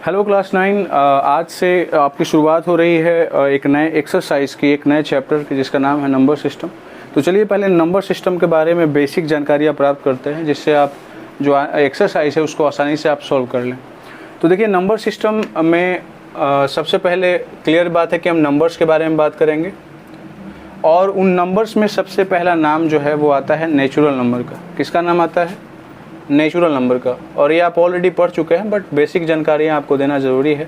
Hello class 9। आज से आपकी शुरुआत हो रही है एक नए एक्सरसाइज की, एक नए चैप्टर की, जिसका नाम है नंबर सिस्टम। तो चलिए पहले नंबर सिस्टम के बारे में बेसिक जानकारियाँ प्राप्त करते हैं, जिससे आप जो एक्सरसाइज है उसको आसानी से आप सॉल्व कर लें। तो देखिए नंबर सिस्टम में सबसे पहले क्लियर बात है कि हम नंबर्स के बारे में बात करेंगे, और उन नंबर्स में सबसे पहला नाम जो है वो आता है नेचुरल नंबर का। किसका नाम आता है? नेचुरल नंबर का। और ये आप ऑलरेडी पढ़ चुके हैं, बट बेसिक जानकारियाँ आपको देना ज़रूरी है।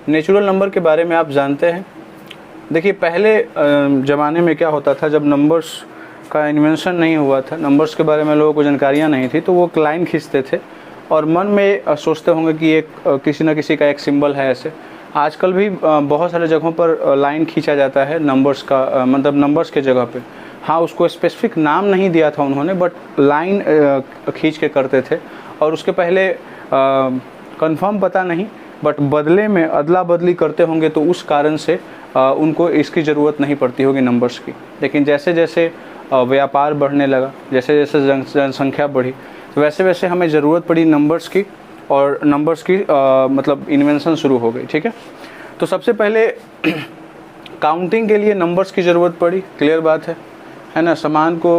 नेचुरल नंबर के बारे में आप जानते हैं। देखिए पहले ज़माने में क्या होता था, जब नंबर्स का इन्वेंशन नहीं हुआ था, नंबर्स के बारे में लोगों को जानकारियाँ नहीं थी, तो वो लाइन खींचते थे और मन में सोचते होंगे कि एक किसी न किसी का एक सिंबल है। ऐसे आजकल भी बहुत सारे जगहों पर लाइन खींचा जाता है नंबर्स का, मतलब नंबर्स के जगह पे। हाँ, उसको स्पेसिफिक नाम नहीं दिया था उन्होंने, बट लाइन खींच के करते थे। और उसके पहले कंफर्म पता नहीं, बट बदले में अदला बदली करते होंगे, तो उस कारण से उनको इसकी ज़रूरत नहीं पड़ती होगी नंबर्स की। लेकिन जैसे जैसे व्यापार बढ़ने लगा, जैसे जैसे जनसंख्या बढ़ी, तो वैसे वैसे हमें ज़रूरत पड़ी नंबर्स की, और नंबर्स की मतलब इन्वेंशन शुरू हो गई। ठीक है, तो सबसे पहले काउंटिंग के लिए नंबर्स की ज़रूरत पड़ी। क्लियर बात है ना। सामान को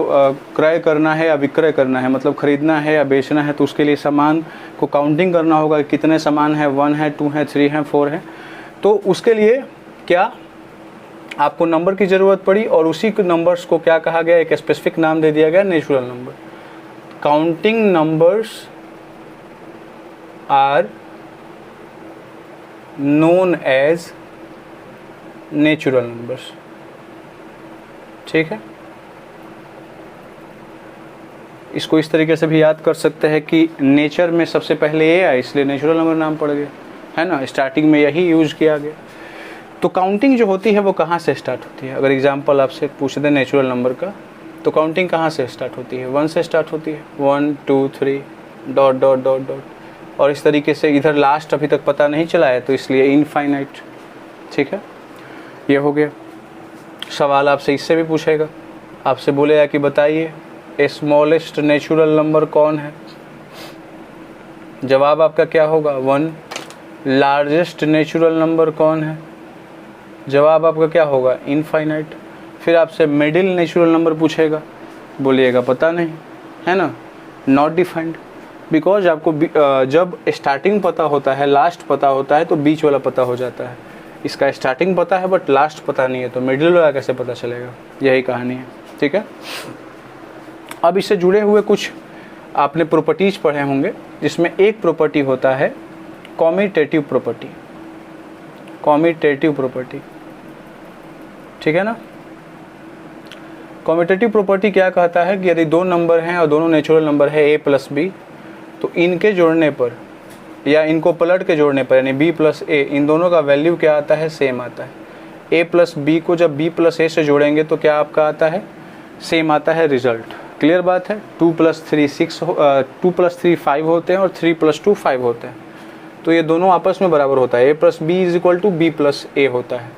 क्रय करना है या विक्रय करना है, मतलब खरीदना है या बेचना है, तो उसके लिए सामान को काउंटिंग करना होगा, कितने सामान है, 1 है, 2 है, 3 है, 4 है। तो उसके लिए क्या आपको नंबर की ज़रूरत पड़ी, और उसी नंबर्स को क्या कहा गया, एक स्पेसिफिक नाम दे दिया गया, natural number. Counting numbers are known as natural numbers. ठीक है, इसको इस तरीके से भी याद कर सकते हैं कि नेचर में सबसे पहले ये आया, इसलिए नेचुरल नंबर नाम पड़ गया, है ना। स्टार्टिंग में यही यूज किया गया। तो काउंटिंग जो होती है वो कहाँ से स्टार्ट होती है? अगर एग्जांपल आपसे पूछ दें नेचुरल नंबर का, तो काउंटिंग कहाँ से स्टार्ट होती है? 1 से स्टार्ट होती है। 1 2 3 डॉट डॉट डॉट डॉट, और इस तरीके से। इधर लास्ट अभी तक पता नहीं चला है, तो इसलिए इनफाइनाइट। ठीक है, ये हो गया। सवाल आपसे इससे भी पूछेगा, आपसे बोलेगा कि बताइए स्मॉलेस्ट नेचुरल नंबर कौन है? जवाब आपका क्या होगा? 1। लार्जेस्ट नेचुरल नंबर कौन है? जवाब आपका क्या होगा? इनफाइनाइट। फिर आपसे मिडिल नेचुरल नंबर पूछेगा, बोलिएगा पता नहीं, है ना, नॉट डिफाइंड। बिकॉज आपको जब स्टार्टिंग पता होता है, लास्ट पता होता है, तो बीच वाला पता हो जाता है। इसका स्टार्टिंग पता है बट लास्ट पता नहीं है, तो मिडिल वाला कैसे पता चलेगा? यही कहानी है। ठीक है, अब इससे जुड़े हुए कुछ आपने प्रॉपर्टीज पढ़े होंगे, जिसमें एक प्रॉपर्टी होता है कॉम्यूटेटिव प्रॉपर्टी। कॉम्यूटेटिव प्रॉपर्टी, ठीक है ना। कॉम्यूटेटिव प्रॉपर्टी क्या कहता है कि यदि दो नंबर हैं और दोनों नेचुरल नंबर है a प्लस b, तो इनके जोड़ने पर या इनको पलट के जोड़ने पर, यानी b प्लस a, इन दोनों का वैल्यू क्या आता है? सेम आता है। a प्लस b को जब b प्लस a से जोड़ेंगे तो क्या आपका आता है? सेम आता है रिजल्ट। क्लियर बात है। 2 + 3 6, 2 + 3 5 होते हैं, और 3 + 2 5 होते हैं। तो ये दोनों आपस में बराबर होता है। a plus b = b plus a होता है।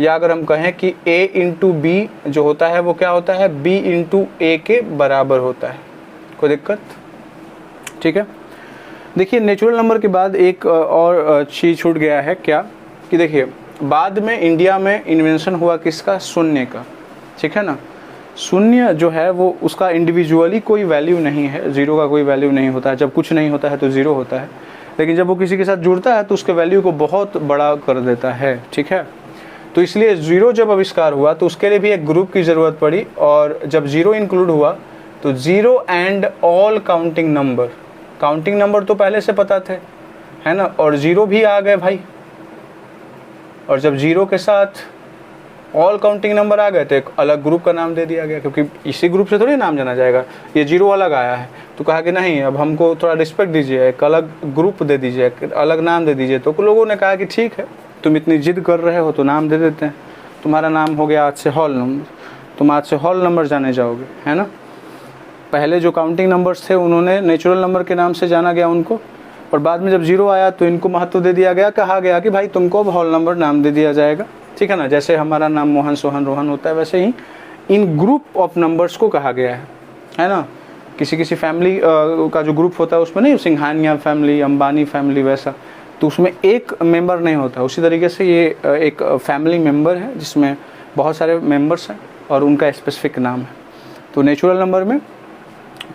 या अगर हम कहें कि a इंटू b जो होता है वो क्या होता है? b इंटू a के बराबर होता है। कोई दिक्कत? ठीक है, देखिए नेचुरल नंबर के बाद एक और चीज़ छूट गया है। क्या कि देखिए बाद में इंडिया में इन्वेंशन हुआ किसका? शून्य का। ठीक है ना। शून्य जो है वो उसका इंडिविजुअली कोई वैल्यू नहीं है, ज़ीरो का कोई वैल्यू नहीं होता है। जब कुछ नहीं होता है तो ज़ीरो होता है, लेकिन जब वो किसी के साथ जुड़ता है तो उसके वैल्यू को बहुत बड़ा कर देता है। ठीक है, तो इसलिए ज़ीरो जब आविष्कार हुआ तो उसके लिए भी एक ग्रुप की ज़रूरत पड़ी, और जब ज़ीरो इंक्लूड हुआ तो zero and all counting number. Counting number तो पहले से पता थे, है ना, और ज़ीरो भी आ गए भाई। और जब ज़ीरो के साथ ऑल काउंटिंग नंबर आ गए तो एक अलग ग्रुप का नाम दे दिया गया, क्योंकि इसी ग्रुप से थोड़ी नाम जाना जाएगा। ये जीरो अलग आया है तो कहा कि नहीं, अब हमको थोड़ा रिस्पेक्ट दीजिए, एक अलग ग्रुप दे दीजिए, एक अलग नाम दे दीजिए। तो लोगों ने कहा कि ठीक है, तुम इतनी जिद कर रहे हो तो नाम दे देते हैं। तुम्हारा नाम हो गया आज से हॉल नंबर। तुम आज से हॉल नंबर जाने जाओगे, है ना। पहले जो काउंटिंग नंबर्स थे उन्होंने नेचुरल नंबर के नाम से जाना गया उनको, और बाद में जब जीरो आया तो इनको महत्व दे दिया गया। कहा गया कि भाई तुमको अब हॉल नंबर नाम दे दिया जाएगा। ठीक है ना, जैसे हमारा नाम मोहन, सोहन, रोहन होता है, वैसे ही इन ग्रुप ऑफ नंबर्स को कहा गया है ना। किसी किसी फैमिली का जो ग्रुप होता है उसमें नहीं, सिंघानिया फैमिली, अंबानी फैमिली, वैसा। तो उसमें एक मेंबर नहीं होता। उसी तरीके से ये एक फैमिली मेंबर है जिसमें बहुत सारे मेंबर्स हैं और उनका स्पेसिफिक नाम है। तो नेचुरल नंबर में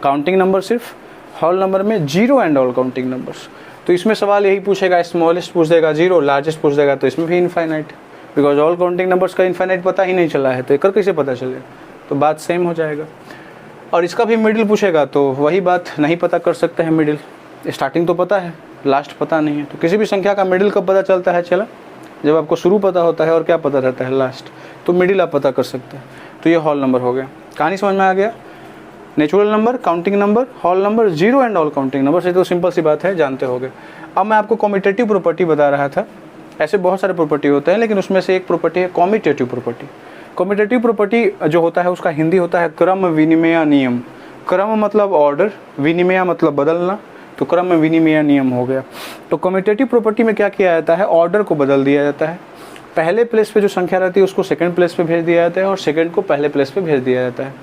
काउंटिंग नंबर सिर्फ, होल नंबर में zero and all counting numbers. तो इसमें सवाल यही पूछेगा, स्मॉलेस्ट पूछ देगा जीरो, लार्जेस्ट पूछ देगा, तो इसमें भी infinite, because all counting numbers का इनफाइनाइट पता ही नहीं चला है, तो एक कैसे पता चलेगा, तो बात सेम हो जाएगा। और इसका भी मिडिल पूछेगा तो वही बात, नहीं पता कर सकते हैं मिडिल, स्टार्टिंग तो पता है, लास्ट पता नहीं है। तो किसी भी संख्या का मिडिल कब पता चलता है, चला जब आपको शुरू पता होता है और क्या पता रहता है, लास्ट, तो मिडिल आप पता कर सकते हैं। तो ये होल नंबर हो गया। कहानी समझ में आ गया? Natural number, counting number, whole number, zero and all counting number, से तो सिंपल सी बात है, जानते होगे। अब मैं आपको कॉम्यूटेटिव प्रॉपर्टी बता रहा था। ऐसे बहुत सारे प्रॉपर्टी होते हैं, लेकिन उसमें से एक प्रॉपर्टी है कॉम्यूटेटिव प्रॉपर्टी। कॉम्यूटेटिव प्रॉपर्टी जो होता है उसका हिंदी होता है क्रम विनिमय नियम। क्रम मतलब ऑर्डर, विनिमय मतलब बदलना, तो क्रम विनिमय नियम हो गया। तो कॉम्यूटेटिव प्रॉपर्टी में क्या किया जाता है, ऑर्डर को बदल दिया जाता है। पहले प्लेस पे जो संख्या रहती है उसको सेकंड प्लेस पे भेज दिया जाता है और सेकंड को पहले प्लेस पे भेज दिया जाता है,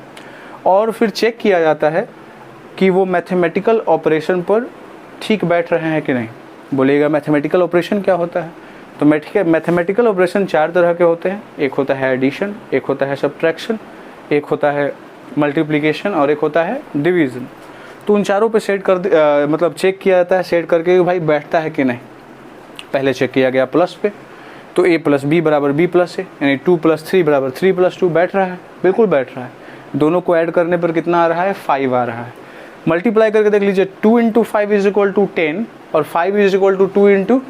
और फिर चेक किया जाता है कि वो मैथमेटिकल ऑपरेशन पर ठीक बैठ रहे हैं कि नहीं। बोलिएगा मैथमेटिकल ऑपरेशन क्या होता है? तो मैथमेटिकल ऑपरेशन चार तरह के होते हैं। एक होता है एडिशन, एक होता है सब्ट्रैक्शन, एक होता है मल्टीप्लिकेशन और एक होता है डिवीज़न। तो उन चारों पे सेट कर मतलब चेक किया जाता है सेट करके कि भाई बैठता है कि नहीं। पहले चेक किया गया प्लस पे, तो a प्लस बी बराबर बी प्लस ए, यानी 2 + 3 बराबर 3 + 2 बैठ रहा है, बिल्कुल बैठ रहा है। दोनों को ऐड करने पर कितना आ रहा है, 5 आ रहा है। मल्टीप्लाई करके देख लीजिए, 2 × 5 = 10 और 5 = 2 ×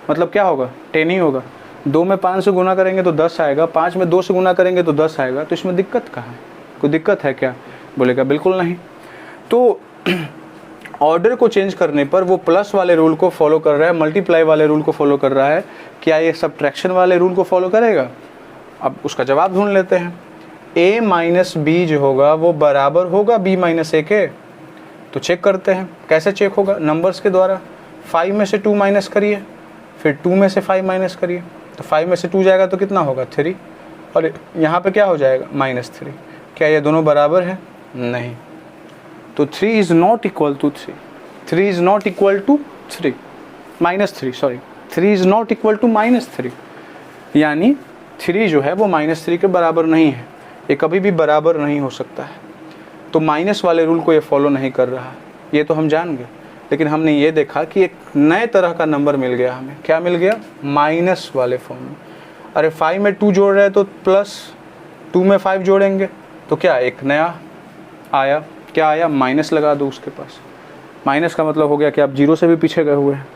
मतलब क्या होगा, 10 ही होगा। 2 में 5 से गुना करेंगे तो 10 आएगा, 5 में 2 से गुना करेंगे तो 10 आएगा। तो इसमें दिक्कत कहाँ है, कोई दिक्कत है क्या? बोलेगा बिल्कुल नहीं। तो ऑर्डर को चेंज करने पर वो प्लस वाले रूल को फॉलो कर रहा है, मल्टीप्लाई वाले रूल को फॉलो कर रहा है, क्या ये सब्ट्रैक्शन वाले रूल को फॉलो करेगा? अब उसका जवाब ढूंढ लेते हैं। a - b जो होगा वो बराबर होगा b - a के। तो चेक करते हैं, कैसे चेक होगा? नंबर्स के द्वारा। 5 में से 2 माइनस करिए, फिर 2 में से 5 माइनस करिए, तो 5 में से 2 जाएगा तो कितना होगा, 3, और यहाँ पे क्या हो जाएगा, -3। क्या ये दोनों बराबर है? नहीं। तो 3 is not equal to 3, 3 is not equal to 3 -3, sorry 3 is not equal to -3, यानी 3 जो है वो -3 के बराबर नहीं है, ये कभी भी बराबर नहीं हो सकता है। तो माइनस वाले रूल को ये फॉलो नहीं कर रहा, ये तो हम जान गए। लेकिन हमने ये देखा कि एक नए तरह का नंबर मिल गया हमें। क्या मिल गया? माइनस वाले फॉर्म में। अरे 5 में 2 जोड़ रहे हैं तो प्लस, 2 में 5 जोड़ेंगे तो क्या एक नया आया, क्या आया, माइनस लगा दो उसके पास। माइनस का मतलब हो गया कि आप जीरो से भी पीछे गए हुए हैं,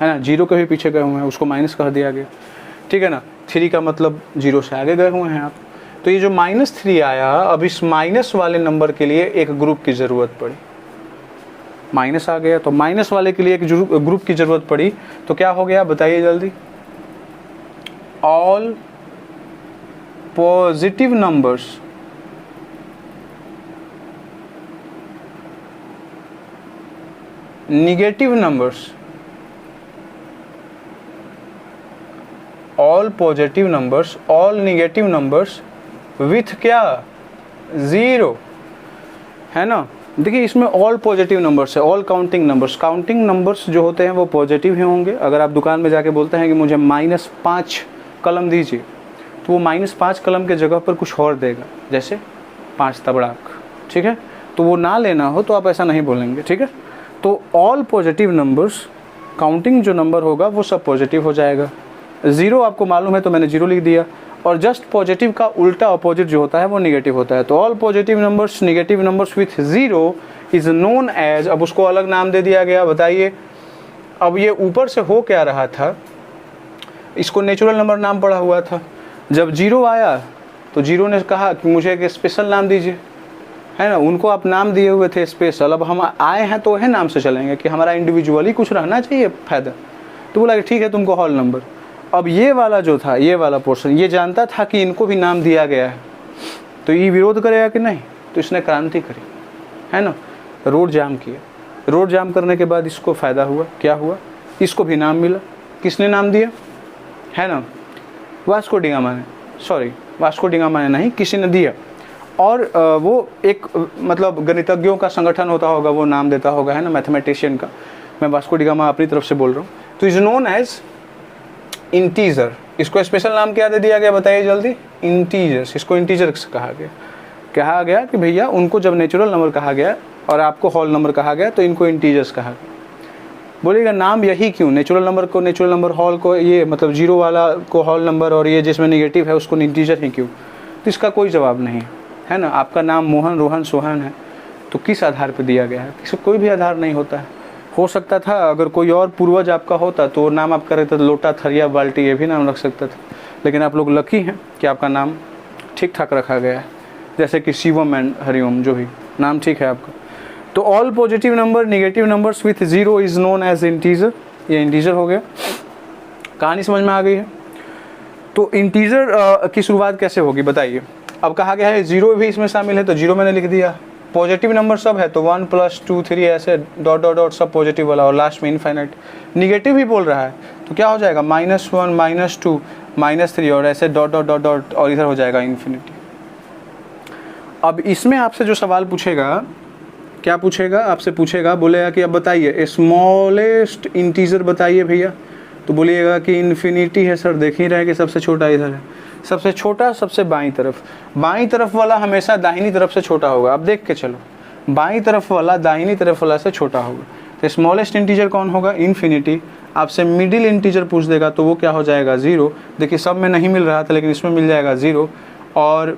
है ना, जीरो के भी पीछे गए हुए हैं, उसको माइनस कर दिया गया, ठीक है ना। 3 का मतलब जीरो से आगे गए हुए हैं आप। तो ये जो -3 आया, अब इस माइनस वाले नंबर के लिए एक ग्रुप की ज़रूरत पड़ी। माइनस आ गया तो माइनस वाले के लिए एक ग्रुप की ज़रूरत पड़ी, तो क्या हो गया बताइए जल्दी? All positive numbers negative numbers, all positive numbers, all negative numbers with क्या, 0, है ना। देखिए इसमें ऑल पॉजिटिव नंबर्स है, all counting numbers. Counting numbers जो होते हैं वो पॉजिटिव ही होंगे। अगर आप दुकान में जाके बोलते हैं कि मुझे -5 कलम दीजिए, तो वो -5 कलम के जगह पर कुछ और देगा, जैसे 5 तबड़ाक, ठीक है। तो वो ना लेना हो तो आप ऐसा नहीं बोलेंगे, ठीक है। तो ऑल पॉजिटिव नंबर्स, काउंटिंग जो नंबर होगा वो सब पॉजिटिव हो जाएगा। 0 आपको मालूम है तो मैंने 0 लिख दिया, और जस्ट पॉजिटिव का उल्टा अपोजिट जो होता है वो निगेटिव होता है। तो all positive numbers negative numbers with 0 is known as, अब उसको अलग नाम दे दिया गया। बताइए अब ये ऊपर से हो क्या रहा था, इसको नेचुरल नंबर नाम पड़ा हुआ था। जब 0 आया तो 0 ने कहा कि मुझे एक स्पेशल नाम दीजिए, है ना। उनको आप नाम दिए हुए थे स्पेशल, अब हम आए हैं तो है नाम से चलेंगे कि हमारा इंडिविजुअली कुछ रहना चाहिए फ़ायदा। तो बोला कि ठीक है तुमको हॉल नंबर। अब ये वाला जो था, ये वाला पोर्शन, ये जानता था कि इनको भी नाम दिया गया है, तो ये विरोध करेगा कि नहीं? तो इसने क्रांति करी, है ना, रोड जाम किया। रोड जाम करने के बाद इसको फ़ायदा हुआ, क्या हुआ, इसको भी नाम मिला। किसने नाम दिया, है ना, वास्को डी गामा ने, सॉरी वास्को डी गामा ने नहीं, किसी ने दिया। और वो एक मतलब गणितज्ञों का संगठन होता होगा, वो नाम देता होगा, है ना, मैथमेटिशियन का। मैं वास्को डी गामा अपनी तरफ से बोल रहा हूँ। तो इज नोन एज इंटीजर। इसको स्पेशल नाम क्या दे दिया गया बताइए जल्दी, इंटीजर्स। इसको इंटीजर्स कहा गया कि भैया उनको जब नेचुरल नंबर कहा गया और आपको होल नंबर कहा गया तो इनको इंटीजर्स कहा गया। बोलिएगा नाम यही क्यों, नेचुरल नंबर को नेचुरल नंबर, होल को ये मतलब जीरो वाला को होल नंबर और ये जिसमें नेगेटिव है उसको इंटीजर ही क्यों? तो इसका कोई जवाब नहीं है ना। आपका नाम मोहन, रोहन, सोहन है तो किस आधार पर दिया गया है? किसी कोई भी आधार नहीं होता है। हो सकता था अगर कोई और पूर्वज आपका होता तो नाम आपका रहता, लोटा, थरिया, बाल्टी, ये भी नाम रख सकता था। लेकिन आप लोग लकी हैं कि आपका नाम ठीक ठाक रखा गया है, जैसे कि शिवम एंड हरिओम, जो भी नाम ठीक है आपका। तो all positive number negative numbers with zero is known as integer. ये इंटीजर हो गया। कहानी समझ में आ गई है? तो इंटीजर की शुरुआत कैसे होगी बताइए। अब कहा गया है जीरो भी इसमें शामिल है तो जीरो मैंने लिख दिया। पॉजिटिव नंबर सब है तो 1 + 2 3 ऐसे डॉट डॉट डॉट सब पॉजिटिव वाला, और लास्ट में इनफाइनाइट। निगेटिव भी बोल रहा है तो क्या हो जाएगा, -1 -2 -3 और ऐसे डॉट डॉट डॉट डॉट, और इधर हो जाएगा इन्फिनिटी। अब इसमें आपसे जो सवाल पूछेगा, क्या पूछेगा? आपसे पूछेगा, बोलेगा कि अब बताइए स्मॉलेस्ट इंटीजर बताइए भैया। तो बोलिएगा कि इन्फिनिटी है सर। देख ही रहे कि सबसे छोटा इधर है, सबसे छोटा सबसे बाईं तरफ। बाईं तरफ वाला हमेशा दाहिनी तरफ से छोटा होगा। अब देख के चलो, बाईं तरफ वाला दाहिनी तरफ वाला से छोटा होगा। तो स्मॉलेस्ट इंटीजर कौन होगा? इन्फिनिटी। आपसे मिडिल इंटीजर पूछ देगा तो वो क्या हो जाएगा? 0। देखिए सब में नहीं मिल रहा था लेकिन इसमें मिल जाएगा 0। और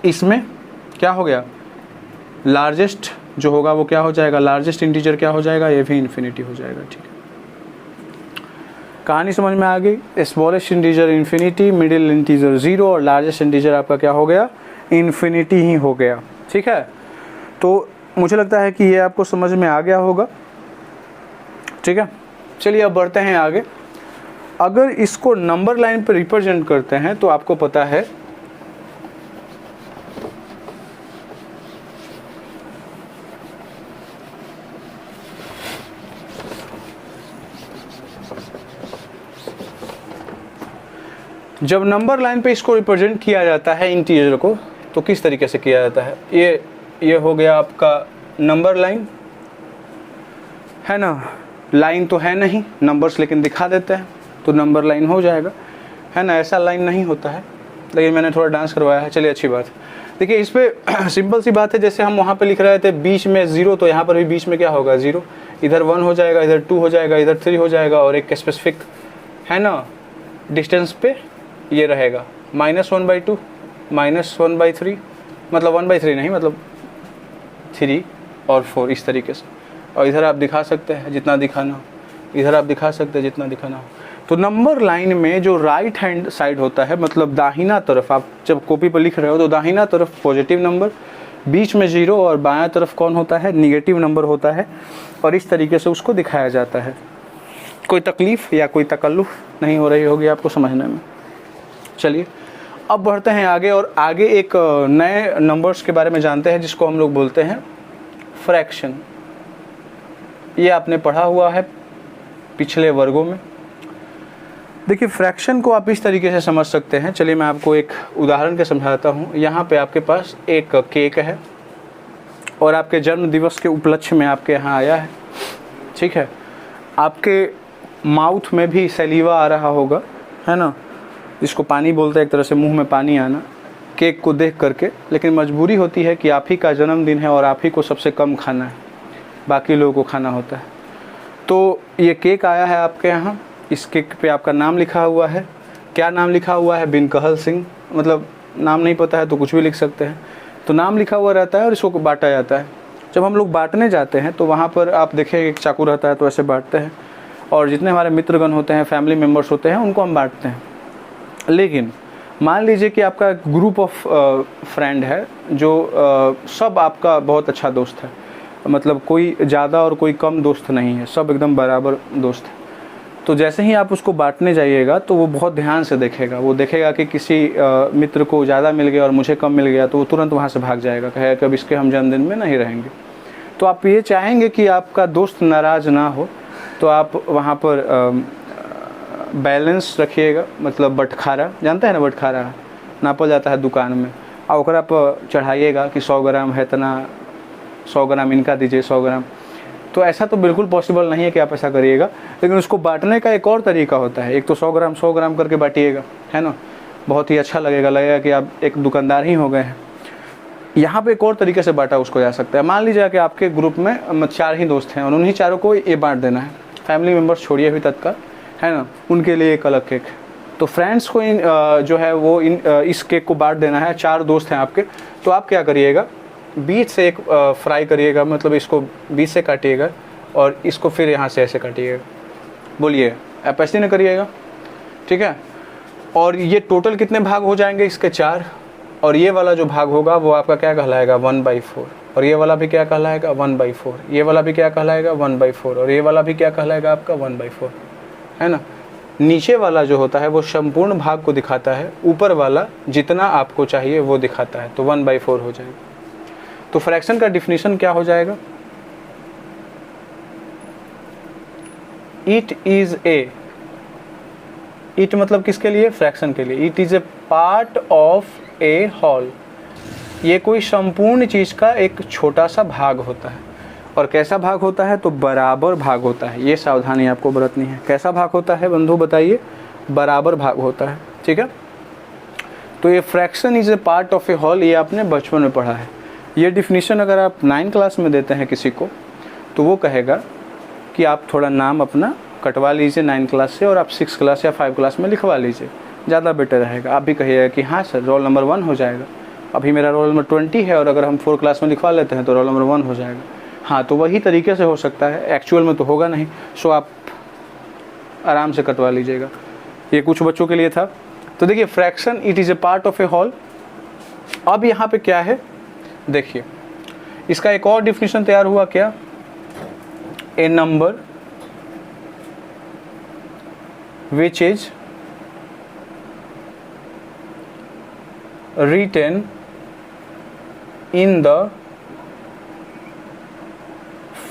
इसमें क्या हो गया? लार्जेस्ट जो होगा वो क्या हो जाएगा? लार्जेस्ट इंटीजर क्या हो जाएगा? ये भी इन्फिनिटी हो जाएगा। ठीक है, कहानी समझ में आ गई। Smallest integer infinity, middle integer 0 और लार्जेस्ट इंटीजर आपका क्या हो गया? इन्फिनिटी ही हो गया। ठीक है, तो मुझे लगता है कि ये आपको समझ में आ गया होगा। ठीक है, चलिए अब बढ़ते हैं आगे। अगर इसको नंबर लाइन पर रिप्रेजेंट करते हैं तो आपको पता है जब नंबर लाइन पे इसको रिप्रेजेंट किया जाता है इंटीजर को, तो किस तरीके से किया जाता है? ये हो गया आपका नंबर लाइन, है ना। लाइन तो है नहीं, नंबर्स लेकिन दिखा देते हैं तो नंबर लाइन हो जाएगा, है ना। ऐसा लाइन नहीं होता है लेकिन मैंने थोड़ा डांस करवाया है। चलिए अच्छी बात। देखिए इस पर सिंपल सी बात है, जैसे हम वहाँ पे लिख रहे थे बीच में 0, तो यहाँ पर भी बीच में क्या होगा? 0। इधर 1 हो जाएगा, इधर 2 हो जाएगा, इधर 3 हो जाएगा, और एक स्पेसिफिक, है ना, डिस्टेंस पे ये रहेगा -1/2 -1/3, मतलब 1/3 नहीं, मतलब 3 और 4 इस तरीके से। और इधर आप दिखा सकते हैं जितना दिखाना हो, इधर आप दिखा सकते हैं जितना दिखाना हो। तो नंबर लाइन में जो राइट हैंड साइड होता है, मतलब दाहिना तरफ, आप जब कॉपी पर लिख रहे हो तो दाहिना तरफ पॉजिटिव नंबर, बीच में 0 और बायां तरफ कौन होता है? निगेटिव नंबर होता है। और इस तरीके से उसको दिखाया जाता है। कोई तकलीफ़ या कोई तकल्लुफ़ नहीं हो रही होगी आपको समझने में। चलिए अब बढ़ते हैं आगे, और आगे एक नए नंबर्स के बारे में जानते हैं जिसको हम लोग बोलते हैं फ्रैक्शन। ये आपने पढ़ा हुआ है पिछले वर्गों में। देखिए फ्रैक्शन को आप इस तरीके से समझ सकते हैं। चलिए मैं आपको एक उदाहरण के समझाता हूँ। यहाँ पे आपके पास एक केक है और आपके जन्म दिवस के उपलक्ष्य में आपके यहाँ आया है। ठीक है, आपके माउथ में भी सलीवा आ रहा होगा, है ना, जिसको पानी बोलते हैं, एक तरह से मुंह में पानी आना केक को देख करके। लेकिन मजबूरी होती है कि आप ही का जन्मदिन है और आप ही को सबसे कम खाना है, बाकी लोगों को खाना होता है। तो ये केक आया है आपके यहाँ, इस केक पे आपका नाम लिखा हुआ है। क्या नाम लिखा हुआ है? बिनकहल सिंह। मतलब नाम नहीं पता है तो कुछ भी लिख सकते हैं। तो नाम लिखा हुआ रहता है और इसको बांटा जाता है। जब हम लोग बांटने जाते हैं तो वहाँ पर आप देखें एक चाकू रहता है तो ऐसे बांटते हैं, और जितने हमारे मित्रगण होते हैं, फैमिली मेम्बर्स होते हैं, उनको हम बांटते हैं। लेकिन मान लीजिए कि आपका ग्रुप ऑफ फ्रेंड है जो सब आपका बहुत अच्छा दोस्त है, मतलब कोई ज़्यादा और कोई कम दोस्त नहीं है, सब एकदम बराबर दोस्त है। तो जैसे ही आप उसको बांटने जाइएगा तो वो बहुत ध्यान से देखेगा। वो देखेगा कि किसी मित्र को ज़्यादा मिल गया और मुझे कम मिल गया, तो वो तुरंत वहाँ से भाग जाएगा, कहेगा कि अब इसके हम जन्मदिन में नहीं रहेंगे। तो आप ये चाहेंगे कि आपका दोस्त नाराज़ ना हो, तो आप वहाँ पर बैलेंस रखिएगा। मतलब बटखारा, जानते हैं ना, बटखारा नापा जाता है दुकान में, और ओकरा पर चढ़ाइएगा कि 100 ग्राम है इतना, 100 ग्राम इनका दीजिए, 100 ग्राम। तो ऐसा तो बिल्कुल पॉसिबल नहीं है कि आप ऐसा करिएगा, लेकिन उसको बांटने का एक और तरीका होता है। एक तो 100 ग्राम करके बांटिएगा, है ना, बहुत ही अच्छा लगेगा कि आप एक दुकानदार ही हो गए हैं। यहाँ पे एक और तरीके से बांटा उसको जा सकता है। मान लीजिए कि आपके ग्रुप में 4 ही दोस्त हैं और उन्हीं चारों को ये बांट देना है। फैमिली मेम्बर्स छोड़िए अभी तत्काल, है ना, उनके लिए एक अलग केक। तो फ्रेंड्स को जो है वो इस केक को बांट देना है। 4 दोस्त हैं आपके, तो आप क्या करिएगा, बीच से एक फ्राई करिएगा, मतलब इसको बीच से काटिएगा और इसको फिर यहाँ से ऐसे काटिएगा। बोलिए, आप ऐसे नहीं करिएगा, ठीक है। और ये टोटल कितने भाग हो जाएंगे इसके? 4। और ये वाला जो भाग होगा वो आपका क्या कहलाएगा? 1/4। और ये वाला भी क्या कहलाएगा? 1/4। ये वाला भी क्या कहलाएगा? 1/4। और ये वाला भी क्या कहलाएगा आपका? 1/4, है ना। नीचे वाला जो होता है वो संपूर्ण भाग को दिखाता है, ऊपर वाला जितना आपको चाहिए वो दिखाता है, तो 1/4 हो जाएगा। तो फ्रैक्शन का डिफिनीशन क्या हो जाएगा? इट इज ए, इट मतलब किसके लिए? फ्रैक्शन के लिए। It is a part of a whole, ये कोई संपूर्ण चीज का एक छोटा सा भाग होता है। और कैसा भाग होता है? तो बराबर भाग होता है। ये सावधानी आपको बरतनी है। कैसा भाग होता है बंधु बताइए? बराबर भाग होता है, ठीक है। तो ये fraction is a part of a whole, ये आपने बचपन में पढ़ा है। ये डिफिनीशन अगर आप 9 क्लास में देते हैं किसी को, तो वो कहेगा कि आप थोड़ा नाम अपना कटवा लीजिए 9 क्लास से और आप 6 क्लास या 5 क्लास में लिखवा लीजिए, ज़्यादा बेटर रहेगा। आप भी कहिएगा कि हाँ सर, रोल नंबर 1 हो जाएगा। अभी मेरा रोल नंबर 20 है और अगर हम 4 क्लास में लिखवा लेते हैं तो रोल नंबर 1 हो जाएगा। हाँ, तो वही तरीके से हो सकता है, एक्चुअल में तो होगा नहीं। सो आप आराम से कटवा लीजिएगा। ये कुछ बच्चों के लिए था। तो देखिए, fraction it is a part of a whole. अब यहाँ पे क्या है देखिए, इसका एक और डिफिनीशन तैयार हुआ क्या? ए number which is written in the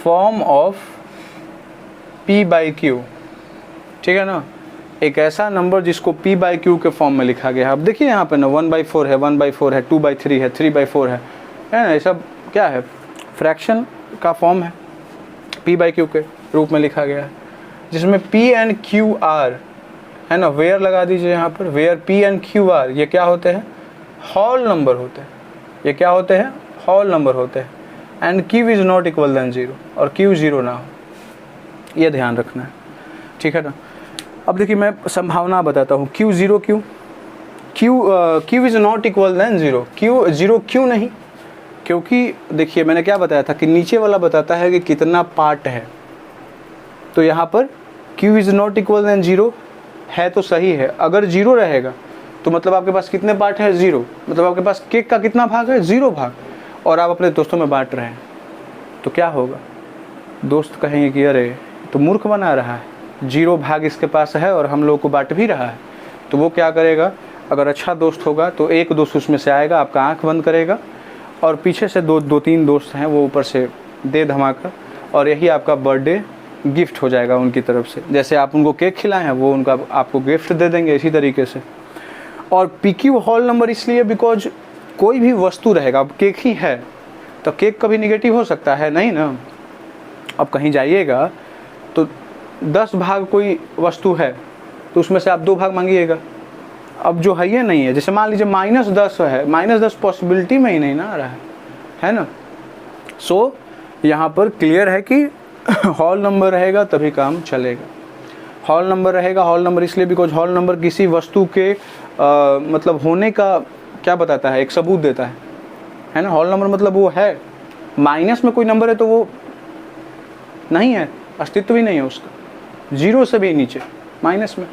form of p/q, ठीक है ना। एक ऐसा नंबर जिसको p/q के फॉर्म में लिखा गया है। अब देखिए यहाँ पे ना 1/4 है, 1/4 है, 2/3 है, 3/4 है ना। ये सब क्या है? फ्रैक्शन का फॉर्म है, p/q के रूप में लिखा गया है, जिसमें p एंड q आर, है ना। वेयर लगा दीजिए यहाँ पर, where p and q are, ये क्या होते हैं? होल नंबर होते हैं। ये क्या होते हैं? होल नंबर होते हैं। And q is not equal then 0, और q 0 ना हो, ये ध्यान रखना है, ठीक है ना। अब देखिए मैं संभावना बताता हूँ। q 0 क्यों? q is not equal then 0, q 0 क्यों नहीं? क्योंकि देखिए मैंने क्या बताया था कि नीचे वाला बताता है कि कितना पार्ट है। तो यहाँ पर q is not equal then 0 है तो सही है। अगर 0 रहेगा तो मतलब आपके पास कितने पार्ट है? 0। मतलब आपके पास केक का कितना भाग है? 0 भाग। और आप अपने दोस्तों में बांट रहे हैं, तो क्या होगा? दोस्त कहेंगे कि अरे तो मूर्ख बना रहा है, 0 भाग इसके पास है और हम लोगों को बांट भी रहा है। तो वो क्या करेगा? अगर अच्छा दोस्त होगा तो एक दोस्त उसमें से आएगा, आपका आँख बंद करेगा और पीछे से 2-3 दोस्त हैं वो ऊपर से दे धमाका, और यही आपका बर्थडे गिफ्ट हो जाएगा उनकी तरफ से। जैसे आप उनको केक खिलाए हैं, वो उनका आपको गिफ्ट दे देंगे इसी तरीके से। और PQ होल नंबर इसलिए बिकॉज कोई भी वस्तु रहेगा, अब केक ही है तो केक कभी निगेटिव हो सकता है नहीं ना। अब कहीं जाइएगा तो 10 भाग कोई वस्तु है तो उसमें से आप 2 भाग मांगिएगा। अब जो है ये नहीं है, जैसे मान लीजिए -10 है, -10 पॉसिबिलिटी में ही नहीं ना आ रहा है ना। सो यहाँ पर क्लियर है कि होल नंबर रहेगा तभी काम चलेगा। होल नंबर रहेगा, होल नंबर इसलिए बिकॉज होल नंबर किसी वस्तु के मतलब होने का क्या बताता है? एक सबूत देता है ना। होल नंबर मतलब वो है, माइनस में कोई नंबर है तो वो नहीं है, अस्तित्व ही नहीं है उसका, 0 से भी नीचे, माइनस में।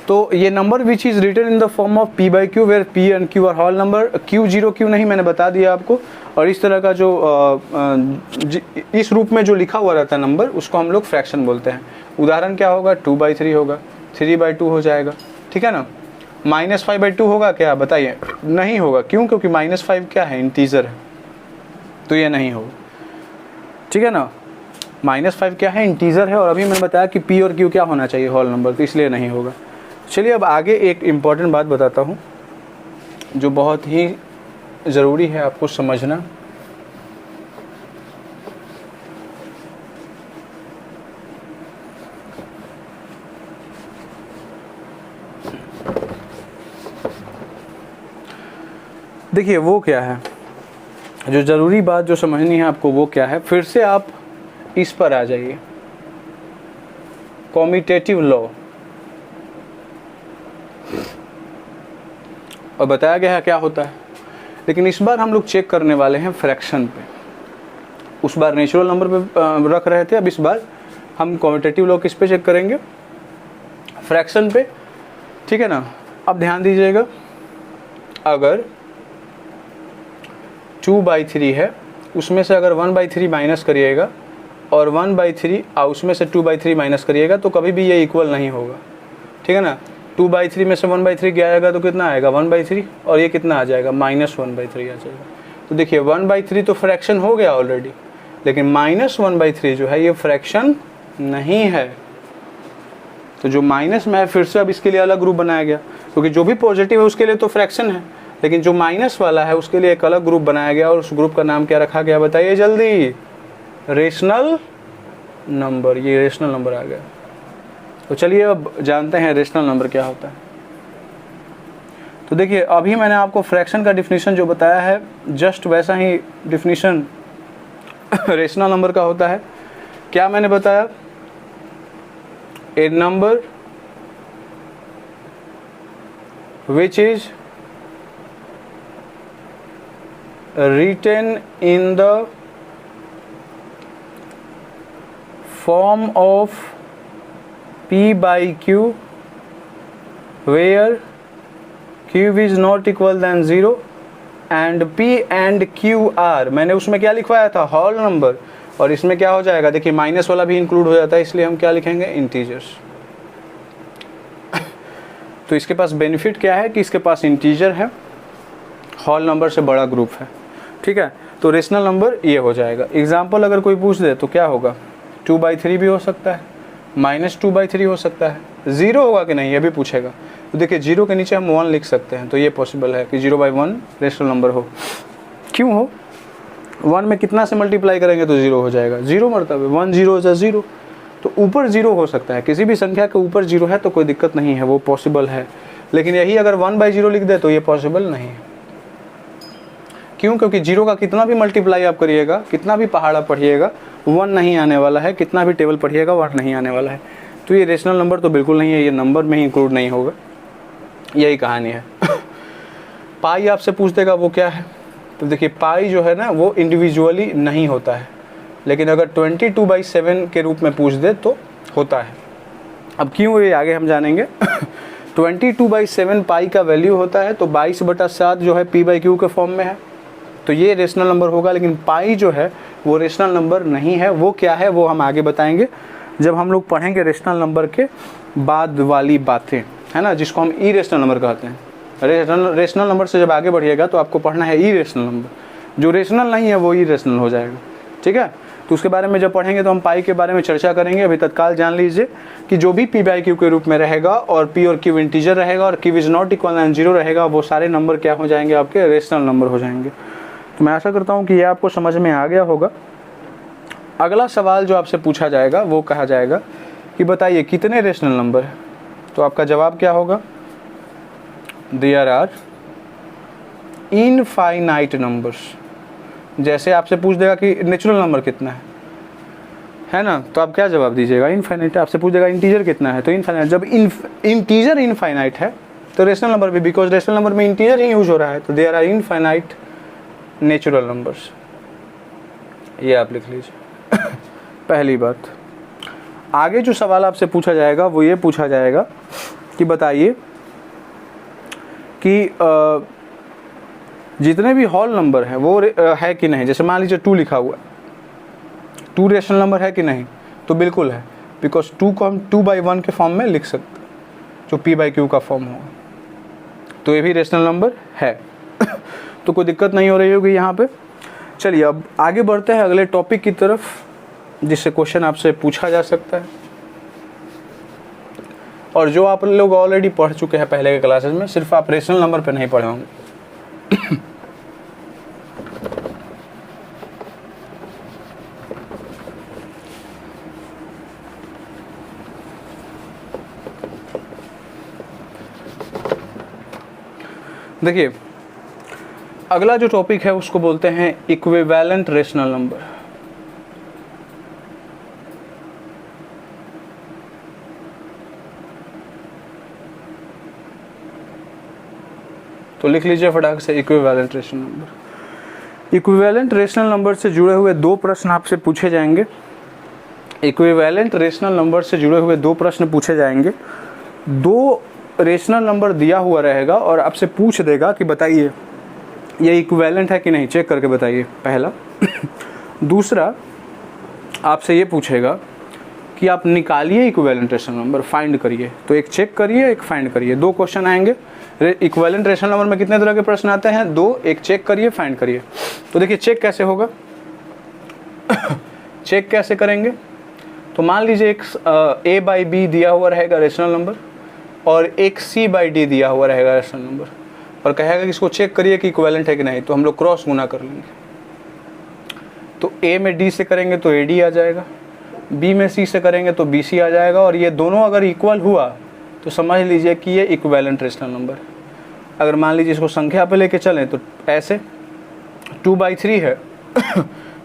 तो ये number which is written in the form of p/q where p and q are whole number. q 0 क्यों नहीं, मैंने बता दिया आपको। और इस तरह का जो इस रूप में जो लिखा हुआ रहता है नंबर, उसको हम लोग फ्रैक्शन बोलते हैं। उदाहरण क्या होगा? 2/3 होगा, 3/2 हो जाएगा, ठीक है ना। -5/2 होगा क्या? बताइए, नहीं होगा। क्यों? क्योंकि -5 क्या है? इंटीजर है, तो ये नहीं होगा, ठीक है ना। -5 क्या है? इंटीजर है। और अभी मैंने बताया कि p और q क्या होना चाहिए? होल नंबर, तो इसलिए नहीं होगा। चलिए अब आगे एक इम्पॉर्टेंट बात बताता हूँ जो बहुत ही ज़रूरी है आपको समझना। देखिए वो क्या है, जो ज़रूरी बात जो समझनी है आपको वो क्या है, फिर से आप इस पर आ जाइए, कॉम्यूटेटिव लॉ। और बताया गया है क्या होता है, लेकिन इस बार हम लोग चेक करने वाले हैं फ्रैक्शन पे। उस बार नेचुरल नंबर पे रख रहे थे, अब इस बार हम कॉम्यूटेटिव लॉ किस पे चेक करेंगे, फ्रैक्शन पे, ठीक है ना। अब ध्यान दीजिएगा, अगर 2/3 है, उसमें से अगर 1/3 माइनस करिएगा और 1/3 उसमें से 2/3 माइनस करिएगा तो कभी भी ये इक्वल नहीं होगा, ठीक है ना। 2/3 में से 1/3 जाएगा तो कितना आएगा 1/3, और ये कितना आ जाएगा -1/3 आ जाएगा। तो देखिए 1/3 तो फ्रैक्शन हो गया ऑलरेडी, लेकिन -1/3 जो है ये फ्रैक्शन नहीं है। तो जो माइनस में है फिर से अब इसके लिए अलग ग्रुप बनाया गया, क्योंकि जो भी पॉजिटिव है उसके लिए तो फ्रैक्शन है, लेकिन जो माइनस वाला है उसके लिए एक अलग ग्रुप बनाया गया, और उस ग्रुप का नाम क्या रखा गया बताइए जल्दी, रेशनल नंबर। ये रेशनल नंबर आ गया। तो चलिए अब जानते हैं रेशनल नंबर क्या होता है। तो देखिए अभी मैंने आपको फ्रैक्शन का डिफिनीशन जो बताया है, जस्ट वैसा ही डिफिनीशन रेशनल नंबर का होता है। क्या मैंने बताया, a number which is written in the form of p/q where q is not equal than 0 and p and q are, मैंने उसमें क्या लिखवाया था, होल नंबर, और इसमें क्या हो जाएगा, देखिए माइनस वाला भी इंक्लूड हो जाता है, इसलिए हम क्या लिखेंगे, इंटीजर्स। तो इसके पास बेनिफिट क्या है कि इसके पास इंटीजर है, होल नंबर से बड़ा ग्रुप है, ठीक है। तो रेशनल नंबर ये हो जाएगा। एग्जाम्पल अगर कोई पूछ दे तो क्या होगा, 2/3 भी हो सकता है, -2/3 हो सकता है, 0 होगा कि नहीं ये भी पूछेगा। तो देखिए 0 के नीचे हम 1 लिख सकते हैं, तो ये पॉसिबल है कि 0/1 रेशनल नंबर हो। क्यों हो, 1 में कितना से मल्टीप्लाई करेंगे तो 0 हो जाएगा, 0 मरतबे 1 0 = 0। तो ऊपर 0 हो सकता है, किसी भी संख्या के ऊपर 0 है तो कोई दिक्कत नहीं है, वो पॉसिबल है। लेकिन यही अगर 1/0 लिख दे तो ये पॉसिबल नहीं है। क्यों, क्योंकि 0 का कितना भी मल्टीप्लाई आप करिएगा, कितना भी पहाड़ा पढ़िएगा, 1 नहीं आने वाला है, कितना भी टेबल पढ़िएगा 1 नहीं आने वाला है। तो ये रेशनल नंबर तो बिल्कुल नहीं है, ये नंबर में ही इंक्लूड नहीं होगा, यही कहानी है। पाई आपसे पूछ देगा वो क्या है, तो देखिए पाई जो है ना वो इंडिविजुअली नहीं होता है, लेकिन अगर 22/7 के रूप में पूछ दे तो होता है। अब क्यों, ये आगे हम जानेंगे। 22/7 पाई का वैल्यू होता है, तो 22/7 जो है p/q के फॉर्म में है, तो ये रेशनल नंबर होगा। लेकिन पाई जो है वो रेशनल नंबर नहीं है। वो क्या है वो हम आगे बताएंगे जब हम लोग पढ़ेंगे रेशनल नंबर के बाद वाली बातें, है ना, जिसको हम इरेशनल नंबर कहते हैं। रेशनल नंबर से जब आगे बढ़िएगा तो आपको पढ़ना है इरेशनल नंबर, जो रेशनल नहीं है वो इरेशनल हो जाएगा, ठीक है। तो उसके बारे में जब पढ़ेंगे तो हम पाई के बारे में चर्चा करेंगे। अभी तत्काल जान लीजिए कि जो भी p/q के रूप में रहेगा और p और q इंटीजर रहेगा और q is not equal then 0 रहेगा, वो सारे नंबर क्या हो जाएंगे, आपके रेशनल नंबर हो जाएंगे। तो मैं आशा करता हूँ कि ये आपको समझ में आ गया होगा। अगला सवाल जो आपसे पूछा जाएगा वो कहा जाएगा कि बताइए कितने रेशनल नंबर है, तो आपका जवाब क्या होगा, देयर आर इनफाइनाइट नंबर्स। जैसे आपसे पूछ देगा कि नेचुरल नंबर कितना है ना, तो आप क्या जवाब दीजिएगा, इनफाइनाइट। आपसे पूछ देगा इंटीजर कितना है, तो इनफाइनाइट। जब इंटीजर इनफाइनाइट है तो रेशनल नंबर भी, बिकॉज रेशनल नंबर में इंटीजर ही यूज हो रहा है, तो there are infinite natural numbers. ये आप लिख लीजिए। पहली बात। आगे जो सवाल आपसे पूछा जाएगा वो ये पूछा जाएगा कि बताइए कि जितने भी होल नंबर हैं वो है कि नहीं। जैसे मान लीजिए 2 लिखा हुआ है, 2 रेशनल नंबर है कि नहीं, तो बिल्कुल है, बिकॉज 2 को हम 2/1 के फॉर्म में लिख सकते हैं, जो p/q का फॉर्म होगा, तो ये भी रेशनल नंबर है। तो कोई दिक्कत नहीं हो रही होगी यहाँ पे। चलिए अब आगे बढ़ते हैं अगले टॉपिक की तरफ, जिससे क्वेश्चन आपसे पूछा जा सकता है, और जो आप लोग ऑलरेडी पढ़ चुके हैं पहले के क्लासेस में, सिर्फ आप रेशनल नंबर पे नहीं पढ़े होंगे। देखिए अगला जो टॉपिक है उसको बोलते हैं इक्विवेलेंट रेशनल नंबर। तो लिख लीजिए फटाक से equivalent rational number. Equivalent rational number से जुड़े हुए दो प्रश्न आपसे पूछे जाएंगे। इक्विवेलेंट रेशनल नंबर से जुड़े हुए दो प्रश्न पूछे जाएंगे। दो रेशनल नंबर दिया हुआ रहेगा और आपसे पूछ देगा कि बताइए ये इक्विवेलेंट है कि नहीं, चेक करके बताइए, पहला। दूसरा आपसे ये पूछेगा कि आप निकालिए इक्विवेलेंट रेशनल नंबर, फाइंड करिए। तो एक चेक करिए, एक फाइंड करिए, दो क्वेश्चन आएंगे। इक्विवेलेंट रेशनल नंबर में कितने तरह के प्रश्न आते हैं? दो। एक चेक करिए, फाइंड करिए। तो देखिए चेक कैसे होगा। चेक कैसे करेंगे? तो मान लीजिए एक a बाई बी दिया हुआ रहेगा रेशनल नंबर और एक c बाई डी दिया हुआ रहेगा रेशनल नंबर, और कहेगा कि इसको चेक करिए कि इक्विवेलेंट है कि नहीं। तो हम लोग क्रॉस गुना कर लेंगे। तो a में d से करेंगे तो ad आ जाएगा, b में c से करेंगे तो bc आ जाएगा, और ये दोनों अगर इक्वल हुआ तो समझ लीजिए कि ये इक्विवेलेंट रेशनल नंबर है। अगर मान लीजिए इसको संख्या पे लेके चलें तो ऐसे 2/3 है,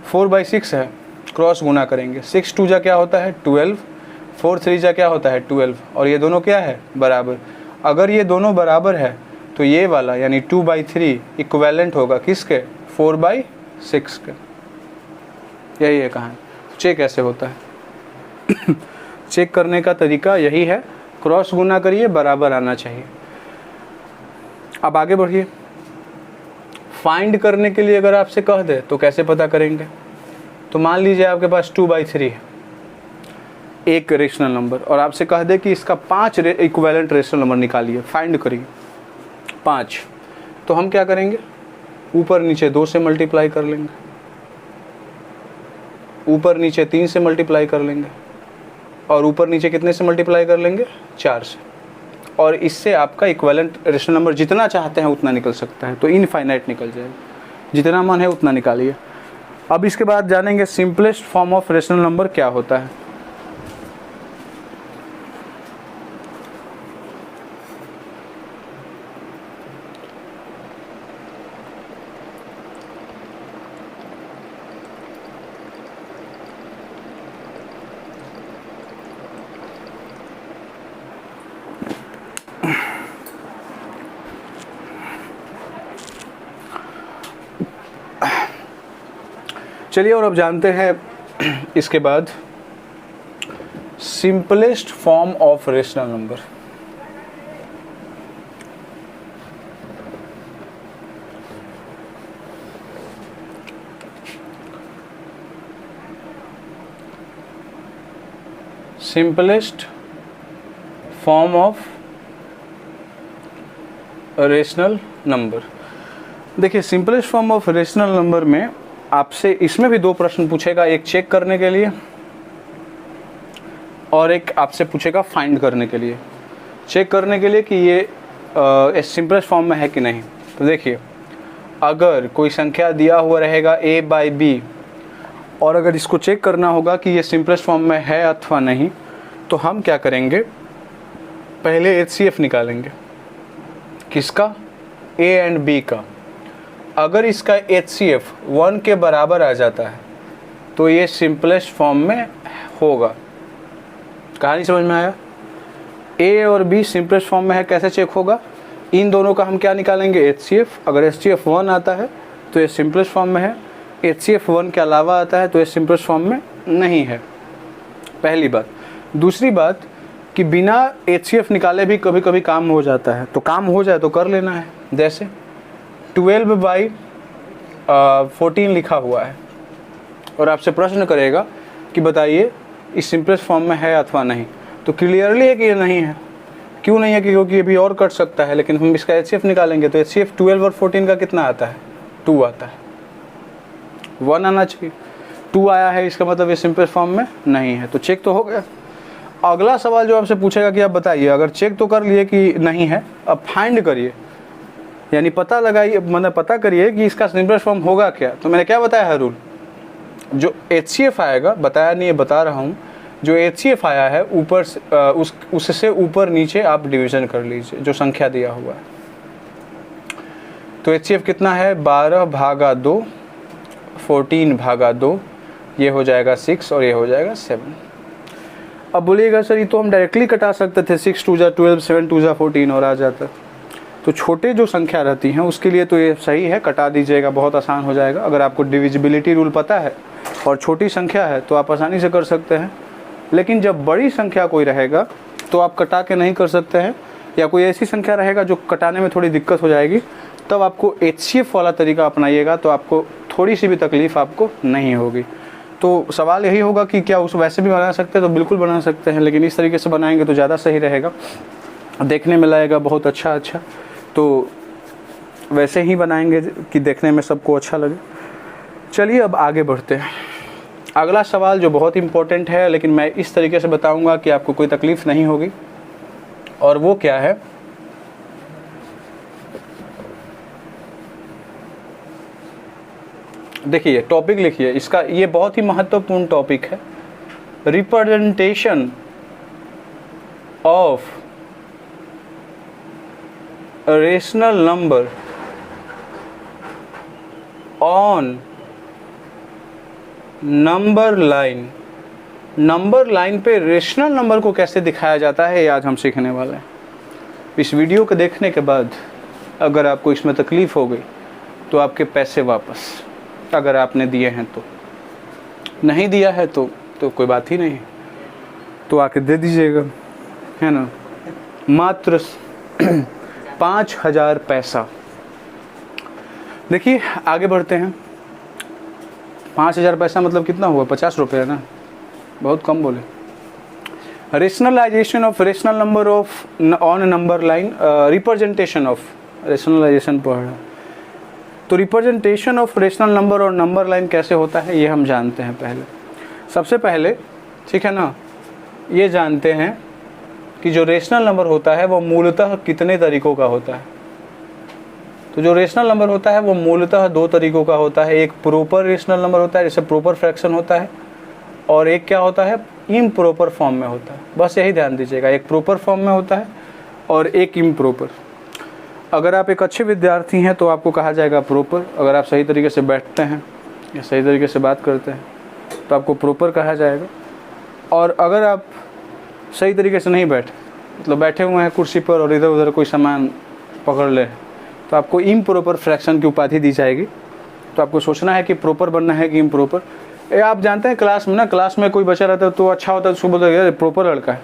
4/6 है, क्रॉस गुना करेंगे। 6 2 जा क्या होता है 12, 4 3 जा क्या होता है 12, और ये दोनों क्या है बराबर। अगर ये दोनों बराबर है तो ये वाला यानी 2/3 इक्विवेलेंट होगा किसके? 4/6 के। यही है कहानी। चेक ऐसे होता है। चेक करने का तरीका यही है, क्रॉस गुना करिए, बराबर आना चाहिए। अब आगे बढ़िए। फाइंड करने के लिए अगर आपसे कह दे तो कैसे पता करेंगे? तो मान लीजिए आपके पास 2/3 है एक रेशनल नंबर, और आपसे कह दे कि इसका 5 इक्विवेलेंट रेशनल नंबर निकालिए, फाइंड करिए 5। तो हम क्या करेंगे? ऊपर नीचे 2 से मल्टीप्लाई कर लेंगे, ऊपर नीचे 3 से मल्टीप्लाई कर लेंगे, और ऊपर नीचे कितने से मल्टीप्लाई कर लेंगे? 4 से। और इससे आपका इक्विवेलेंट रेशनल नंबर जितना चाहते हैं उतना निकल सकता है। तो इनफाइनाइट निकल जाएगा, जितना मन है उतना निकालिए। अब इसके बाद जानेंगे simplest form of rational number क्या होता है। चलिए और अब जानते हैं इसके बाद simplest form of rational number. Simplest form of rational number. देखिए simplest form of rational number में आपसे इसमें भी दो प्रश्न पूछेगा, एक चेक करने के लिए और एक आपसे पूछेगा फाइंड करने के लिए। चेक करने के लिए कि ये सिंपलेस्ट फॉर्म में है कि नहीं। तो देखिए अगर कोई संख्या दिया हुआ रहेगा a बाई बी, और अगर इसको चेक करना होगा कि ये सिंपलेस्ट फॉर्म में है अथवा नहीं, तो हम क्या करेंगे? पहले HCF निकालेंगे। किसका? a एंड b का। अगर इसका HCF 1 के बराबर आ जाता है तो ये सिंपलेस्ट फॉर्म में होगा। कहानी समझ में आया? A और B सिंपलेस्ट फॉर्म में है, कैसे चेक होगा? इन दोनों का हम क्या निकालेंगे? HCF। अगर HCF 1 आता है तो ये सिंपलेस्ट फॉर्म में है, HCF 1 के अलावा आता है तो ये सिंपलेस्ट फॉर्म में नहीं है। पहली बात। दूसरी बात कि बिना HCF निकाले भी कभी कभी काम हो जाता है, तो काम हो जाए तो कर लेना है। जैसे 12/14 लिखा हुआ है और आपसे प्रश्न करेगा कि बताइए इस सिंपलेस्ट फॉर्म में है अथवा नहीं, तो क्लियरली है कि ये नहीं है। क्यों नहीं है? क्योंकि ये भी और कट सकता है, लेकिन हम इसका HCF निकालेंगे तो HCF 12 और 14 का कितना आता है? 2 आता है। 1 आना चाहिए, 2 आया है, इसका मतलब ये सिंपलेस्ट फॉर्म में नहीं है। तो चेक तो हो गया। अगला सवाल जो आपसे पूछेगा कि आप बताइए, अगर चेक तो कर लिए कि नहीं है, अब फाइंड करिए, यानी पता लगाइए, मतलब पता करिए कि इसका सिंपलेस्ट फॉर्म होगा क्या। तो मैंने क्या बताया है रूल? जो HCF आएगा, बताया नहीं है बता रहा हूँ, जो HCF आया है ऊपर से उससे ऊपर नीचे आप डिवीजन कर लीजिए जो संख्या दिया हुआ है। तो HCF कितना है 12/2, 14/2, ये हो जाएगा 6 और ये हो जाएगा 7। अब बोलिएगा सर ये तो हम डायरेक्टली कटा सकते थे, 6 2 जा 12, 7 2 जा 14 और आ जाता। तो छोटे जो संख्या रहती हैं उसके लिए तो ये सही है, कटा दीजिएगा, बहुत आसान हो जाएगा। अगर आपको डिविजिबिलिटी रूल पता है और छोटी संख्या है तो आप आसानी से कर सकते हैं। लेकिन जब बड़ी संख्या कोई रहेगा तो आप कटा के नहीं कर सकते हैं, या कोई ऐसी संख्या रहेगा जो कटाने में थोड़ी दिक्कत हो जाएगी, तब आपको HCF वाला तरीका अपनाइएगा तो आपको थोड़ी सी भी तकलीफ़ आपको नहीं होगी। तो सवाल यही होगा कि क्या उस वैसे भी बना सकते हैं, तो बिल्कुल बना सकते हैं, लेकिन इस तरीके से बनाएंगे तो ज़्यादा सही रहेगा, देखने में लगेगा बहुत अच्छा। तो वैसे ही बनाएंगे कि देखने में सबको अच्छा लगे। चलिए अब आगे बढ़ते हैं। अगला सवाल जो बहुत इम्पोर्टेंट है, लेकिन मैं इस तरीके से बताऊंगा कि आपको कोई तकलीफ़ नहीं होगी, और वो क्या है, देखिए टॉपिक लिखिए इसका, ये बहुत ही महत्वपूर्ण टॉपिक है। Representation of rational number on number line. Number line पे रेशनल नंबर को कैसे दिखाया जाता है, ये आज हम सीखने वाले हैं। इस वीडियो को देखने के बाद अगर आपको इसमें तकलीफ़ हो गई तो आपके पैसे वापस, अगर आपने दिए हैं तो। नहीं दिया है तो कोई बात ही नहीं, तो आके दे दीजिएगा, है ना। मात्र 5,000 पैसा। देखिए आगे बढ़ते हैं। 5,000 पैसा मतलब कितना हुआ, 50 रुपये है ना, बहुत कम बोले। Rationalisation of rational number of on number line, representation of rationalisation पढ़। तो रिप्रेजेंटेशन ऑफ रेशनल नंबर और नंबर लाइन कैसे होता है ये हम जानते हैं। पहले सबसे पहले, ठीक है ना, ये जानते हैं कि जो रेशनल नंबर होता है वो मूलतः कितने तरीकों का होता है। तो जो रेशनल नंबर होता है वो मूलतः 2 तरीकों का होता है। एक प्रॉपर रेशनल नंबर होता है, जैसे प्रॉपर फ्रैक्शन होता है, और एक क्या होता है, इम्प्रॉपर फॉर्म में होता है। बस यही ध्यान दीजिएगा, एक प्रॉपर फॉर्म में होता है और एक इम्प्रॉपर। अगर आप एक अच्छे विद्यार्थी हैं तो आपको कहा जाएगा प्रॉपर। अगर आप सही तरीके से बैठते हैं या सही तरीके से बात करते हैं तो आपको प्रॉपर कहा जाएगा। और अगर आप सही तरीके से नहीं बैठे, मतलब बैठे हुए हैं कुर्सी पर और इधर उधर कोई सामान पकड़ ले, तो आपको इम्प्रॉपर फ्रैक्शन की उपाधि दी जाएगी। तो आपको सोचना है कि प्रॉपर बनना है कि इम्प्रॉपर। आप जानते हैं क्लास में ना, क्लास में कोई बच्चा रहता है तो अच्छा होता है, उसको बोलते हैं प्रॉपर लड़का है,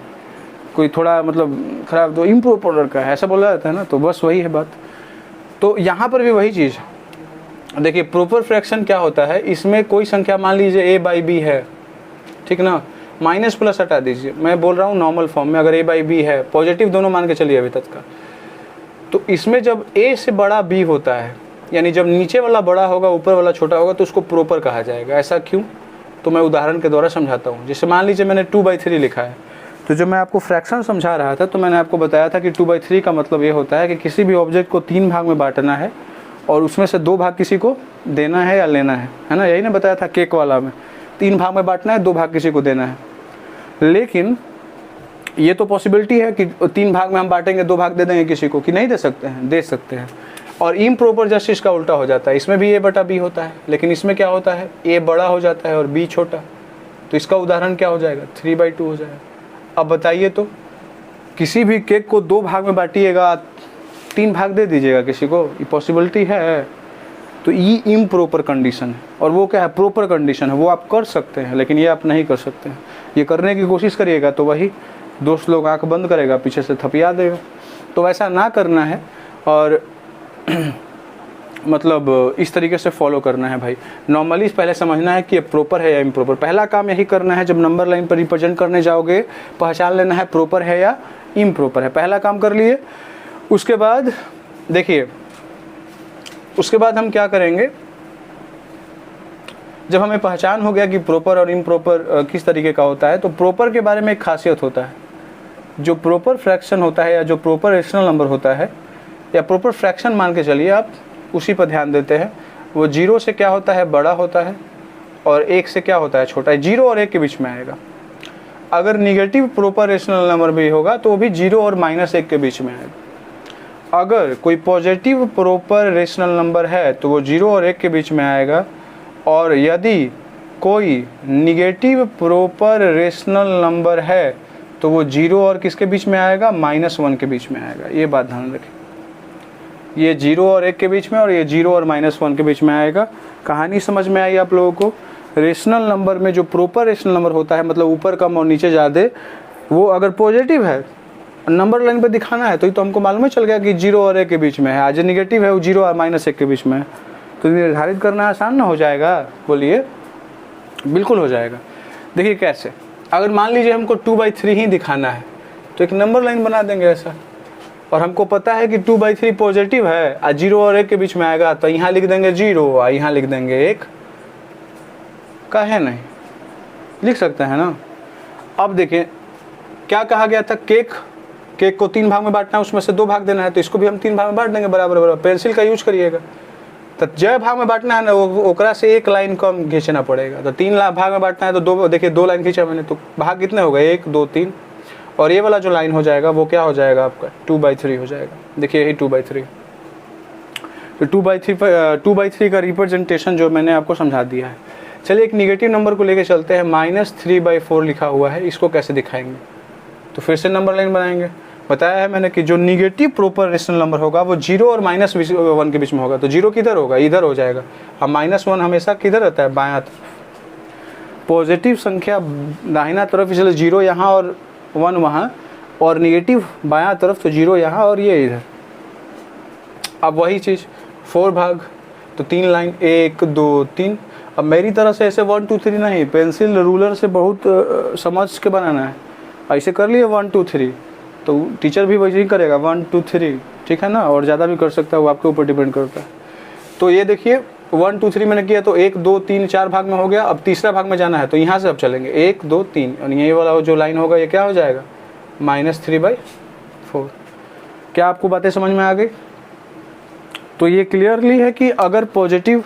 कोई थोड़ा मतलब ख़राब तो इम्प्रॉपर लड़का है, ऐसा बोला जाता है ना। तो बस वही है बात। तो यहाँ पर भी वही चीज़ है। देखिए प्रॉपर फ्रैक्शन क्या होता है, इसमें कोई संख्या मान लीजिए A/B है, ठीक ना, माइनस प्लस हटा दीजिए, मैं बोल रहा हूँ नॉर्मल फॉर्म में। अगर A/B है, पॉजिटिव दोनों मान के चलिए अभी तक का, तो इसमें जब A से बड़ा B होता है, यानी जब नीचे वाला बड़ा होगा ऊपर वाला छोटा होगा, तो उसको प्रॉपर कहा जाएगा। ऐसा क्यों, तो मैं उदाहरण के द्वारा समझाता हूँ। जैसे मान लीजिए मैंने 2/3 लिखा है, तो जब मैं आपको फ्रैक्शन समझा रहा था तो मैंने आपको बताया था कि 2/3 का मतलब ये होता है कि किसी भी ऑब्जेक्ट को 3 भाग में बांटना है और उसमें से 2 भाग किसी को देना है या लेना है ना। यही ना बताया था केक वाला में, 3 भाग में बांटना है, 2 भाग किसी को देना है। लेकिन ये तो पॉसिबिलिटी है कि 3 भाग में हम बांटेंगे, 2 भाग दे देंगे किसी को, कि नहीं दे सकते हैं, दे सकते हैं। और इम्प्रॉपर जस्टिस का उल्टा हो जाता है, इसमें भी A/B होता है, लेकिन इसमें क्या होता है, A बड़ा हो जाता है और B छोटा। तो इसका उदाहरण क्या हो जाएगा, 3/2 हो जाएगा। अब बताइए तो, किसी भी केक को 2 भाग में बांटिएगा, 3 भाग दे दीजिएगा किसी को, ये पॉसिबिलिटी है। तो ये इम्प्रॉपर कंडीशन है, और वो क्या है, प्रॉपर कंडीशन है। वो आप कर सकते हैं, लेकिन ये आप नहीं कर सकते हैं। ये करने की कोशिश करिएगा तो वही दोस्त लोग आंख बंद करेगा, पीछे से थपिया देगा। तो ऐसा ना करना है, और मतलब इस तरीके से फॉलो करना है भाई। नॉर्मली पहले समझना है कि ये प्रॉपर है या इम्प्रॉपर। पहला काम यही करना है, जब नंबर लाइन पर रिप्रेजेंट करने जाओगे, पहचान लेना है प्रॉपर है या इम्प्रॉपर है। पहला काम कर लिए। उसके बाद देखिए, उसके बाद हम क्या करेंगे, जब हमें पहचान हो गया कि प्रॉपर और इम्प्रॉपर किस तरीके का होता है, तो प्रॉपर के बारे में एक खासियत होता है। जो प्रॉपर फ्रैक्शन होता है या जो प्रॉपर रेशनल नंबर होता है, या प्रॉपर फ्रैक्शन मान के चलिए आप, उसी पर ध्यान देते हैं। वो 0 से क्या होता है, बड़ा होता है, और 1 से क्या होता है, छोटा है। 0 और 1 के बीच में आएगा। अगर निगेटिव प्रॉपर रेशनल नंबर भी होगा तो वो भी 0 और -1 के बीच में आएगा। अगर कोई पॉजिटिव प्रॉपर रेशनल नंबर है तो वो 0 और 1 के बीच में आएगा, और यदि कोई निगेटिव प्रॉपर रेशनल नंबर है तो वो 0 और किसके बीच में आएगा, -1 के बीच में आएगा। ये बात ध्यान रखें, ये 0 और 1 के बीच में और ये 0 और -1 के बीच में आएगा। कहानी समझ में आई आप लोगों को? रेशनल नंबर में जो प्रॉपर रेशनल नंबर होता है, मतलब ऊपर कम और नीचे ज़्यादा, वो अगर पॉजिटिव है, नंबर लाइन पर दिखाना है, तो ये तो हमको मालूम ही चल गया कि 0 और 1 के बीच में है। आज निगेटिव है वो 0 और -1 के बीच में है, तो निर्धारित करना आसान ना हो जाएगा? बोलिए, बिल्कुल हो जाएगा। देखिए कैसे, अगर मान लीजिए हमको 2/3 ही दिखाना है तो एक नंबर लाइन बना देंगे ऐसा, और हमको पता है कि 2/3 पॉजिटिव है और 0 और 1 के बीच में आएगा, तो यहाँ लिख देंगे 0 और यहाँ लिख देंगे 1। का है नहीं, लिख सकते हैं ना। अब देखिए क्या कहा गया था, केक को 3 भाग में बांटना है, उसमें से 2 भाग देना है, तो इसको भी हम 3 भाग में बांट देंगे बराबर बराबर। पेंसिल का यूज करिएगा, तो जय भाग में बांटना है ना, ओकरा से 1 लाइन कम खींचना पड़ेगा। तो 3 भाग में बांटना है तो 2, देखिए 2 लाइन खींचा मैंने, तो भाग कितने हो गए, 1 2 3, और ये वाला जो लाइन हो जाएगा वो क्या हो जाएगा आपका, 2/3 हो जाएगा। देखिए यही 2/3, तो 2/3 का रिप्रेजेंटेशन जो मैंने आपको समझा दिया है। चलिए एक निगेटिव नंबर को लेके चलते हैं, -3/4 लिखा हुआ है, इसको कैसे दिखाएंगे? तो फिर से नंबर लाइन बनाएंगे। बताया है मैंने कि जो निगेटिव प्रॉपर रेशनल नंबर होगा वो 0 और -1 के बीच में होगा, तो 0 किधर होगा, इधर हो जाएगा। अब -1 हमेशा किधर रहता है, बायां तरफ। पॉजिटिव संख्या दाहिना तरफ, इसलिए 0 यहाँ और 1 वहाँ, और निगेटिव बायां तरफ, तो 0 यहाँ और ये इधर। अब वही चीज़ 4 भाग, तो 3 लाइन, 1 2 3। अब मेरी तरह से ऐसे 1 2 3 नहीं, पेंसिल रूलर से बहुत समझ के बनाना है। ऐसे कर लिए 1 2 3, तो टीचर भी वैसे ही करेगा 1 2 3, ठीक है ना, और ज़्यादा भी कर सकता है, वो आपके ऊपर डिपेंड करता है। तो ये देखिए 1 2 3 मैंने किया, तो 1 2 3 4 भाग में हो गया। अब तीसरा भाग में जाना है, तो यहाँ से अब चलेंगे 1 2 3, और ये वाला जो लाइन होगा ये क्या हो जाएगा, -3/4। क्या आपको बातें समझ में आ गई? तो ये क्लियरली है कि अगर पॉजिटिव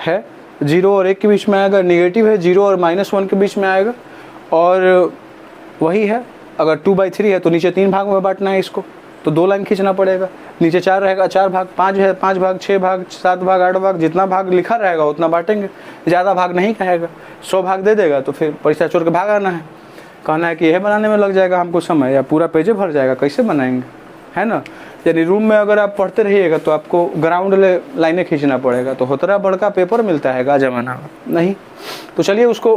है 0 और 1 के बीच में आएगा, निगेटिव है 0 और -1 के बीच में आएगा, और वही है अगर 2/3 है तो नीचे 3 भाग में बांटना है इसको, तो 2 लाइन खींचना पड़ेगा। नीचे 4 रहेगा, 4 भाग, 5 है 5 भाग, 6 भाग, 7 भाग, 8 भाग, जितना भाग लिखा रहेगा उतना बांटेंगे। ज़्यादा भाग नहीं कहेगा, 100 भाग दे देगा तो फिर पैसा छोड़ के भाग आना है। कहना है कि यह बनाने में लग जाएगा हमको समय, या पूरा पेज भर जाएगा, कैसे बनाएंगे, है ना। यानी रूम में अगर आप पढ़ते रहिएगा तो आपको ग्राउंड लाइनें खींचना पड़ेगा, तो होतरा बड़का पेपर मिलता है गा जमाना नहीं। तो चलिए उसको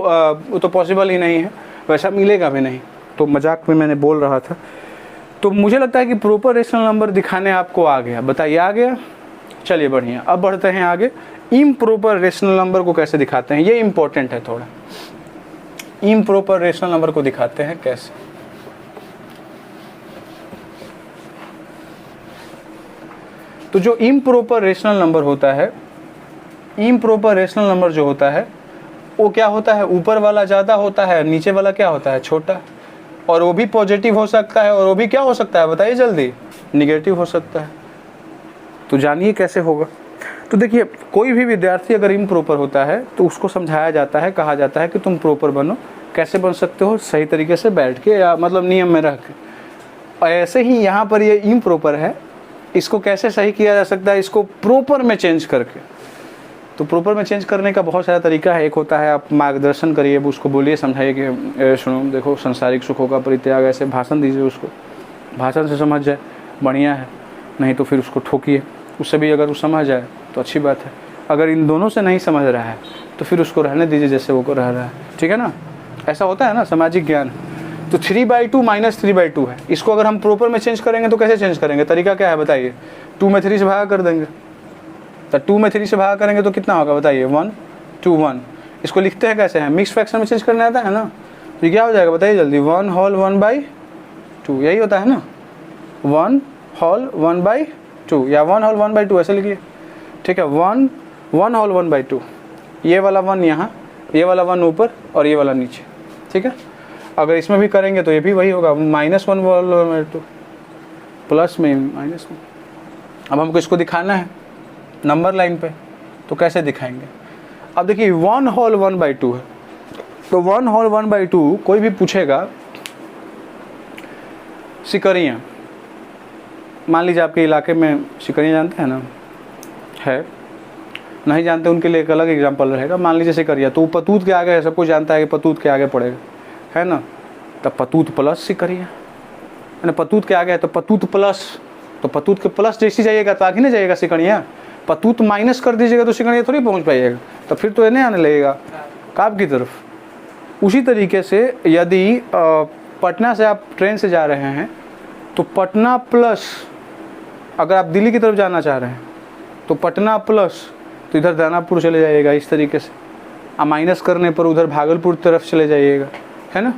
वो तो पॉसिबल ही नहीं है, वैसा मिलेगा भी नहीं, तो मजाक में मैंने बोल रहा था। तो मुझे लगता है कि प्रॉपर रेशनल नंबर दिखाने आपको आ गया, बताइए आ गया? चलिए बढ़िया, अब बढ़ते हैं आगे। इम्प्रॉपर रेशनल नंबर को कैसे दिखाते हैं, ये इंपॉर्टेंट है थोड़ा। इम्प्रॉपर रेशनल नंबर को दिखाते हैं कैसे। तो जो इम्प्रॉपर रेशनल नंबर होता है, इम्प्रॉपर रेशनल नंबर जो होता है वो क्या होता है, ऊपर वाला ज़्यादा होता है, नीचे वाला क्या होता है, छोटा। और वो भी पॉजिटिव हो सकता है, और वो भी क्या हो सकता है बताइए जल्दी, निगेटिव हो सकता है। तो जानिए कैसे होगा। तो देखिए कोई भी विद्यार्थी अगर इम्प्रॉपर होता है तो उसको समझाया जाता है, कहा जाता है कि तुम प्रॉपर बनो। कैसे बन सकते हो, सही तरीके से बैठ के, या मतलब नियम में रह के। और ऐसे ही यहाँ पर ये इम्प्रॉपर है, इसको कैसे सही किया जा सकता है, इसको प्रॉपर में चेंज करके। तो प्रॉपर में चेंज करने का बहुत सारा तरीका है। एक होता है आप मार्गदर्शन करिए, उसको बोलिए, समझाइए कि सुनो देखो संसारिक सुखों का परित्याग, ऐसे भाषण दीजिए उसको, भाषण से समझ जाए बढ़िया है, नहीं तो फिर उसको ठोकिए, उससे भी अगर वो समझ जाए तो अच्छी बात है। अगर इन दोनों से नहीं समझ रहा है तो फिर उसको रहने दीजिए जैसे वो रह रहा है, ठीक है ना। ऐसा होता है ना सामाजिक ज्ञान। तो 3/2 -3/2 है, इसको अगर हम प्रॉपर में चेंज करेंगे तो कैसे चेंज करेंगे, तरीका क्या है बताइए। 2 में 3 से भागा कर देंगे, तो 2 में 3 से भागा करेंगे तो कितना होगा बताइए, 1 2 1। इसको लिखते हैं कैसे हैं, मिक्स फ्रैक्शन में चेंज करना आता है ना। तो ये क्या हो जाएगा बताइए जल्दी, 1 होल 1/2, यही होता है ना, 1 होल 1/2, या 1 होल 1/2 ऐसे लिखिए, ठीक है। 1 होल 1/2, ये वाला 1 यहाँ, ये वाला 1 ऊपर और ये वाला नीचे, ठीक है। अगर इसमें भी करेंगे तो ये भी वही होगा, -1 होल 1/2 प्लस में माइनस में। अब हमको इसको दिखाना है नंबर लाइन पे, तो कैसे दिखाएंगे। अब देखिए 1 होल 1/2 है, तो 1 होल 1/2 कोई भी पूछेगा सिकरियाँ, मान लीजिए आपके इलाके में सिकरियाँ जानते हैं ना, है, नहीं जानते उनके लिए एक अलग एग्जाम्पल रहेगा। मान लीजिए सिकरिया, तो पतूत के आगे है, सब कुछ जानता है कि पतूत के आगे पड़ेगा, है ना, तब पतूत प्लस सिकरिया, है पतूत के आगे है तो पतूत प्लस, तो पतूत के प्लस जैसी जाइएगा तो आगे नहीं जाएगा सिकरिया, पतूत माइनस कर दीजिएगा तो सिकरिया थोड़ी पहुंच पाइएगा, तो फिर तो ये नहीं आने लगेगा काब की तरफ। उसी तरीके से यदि पटना से आप ट्रेन से जा रहे हैं तो पटना प्लस, अगर आप दिल्ली की तरफ जाना चाह रहे हैं तो पटना प्लस, तो इधर दानापुर चले जाइएगा इस तरीके से, माइनस करने पर उधर भागलपुर तरफ चले जाइएगा, है ना।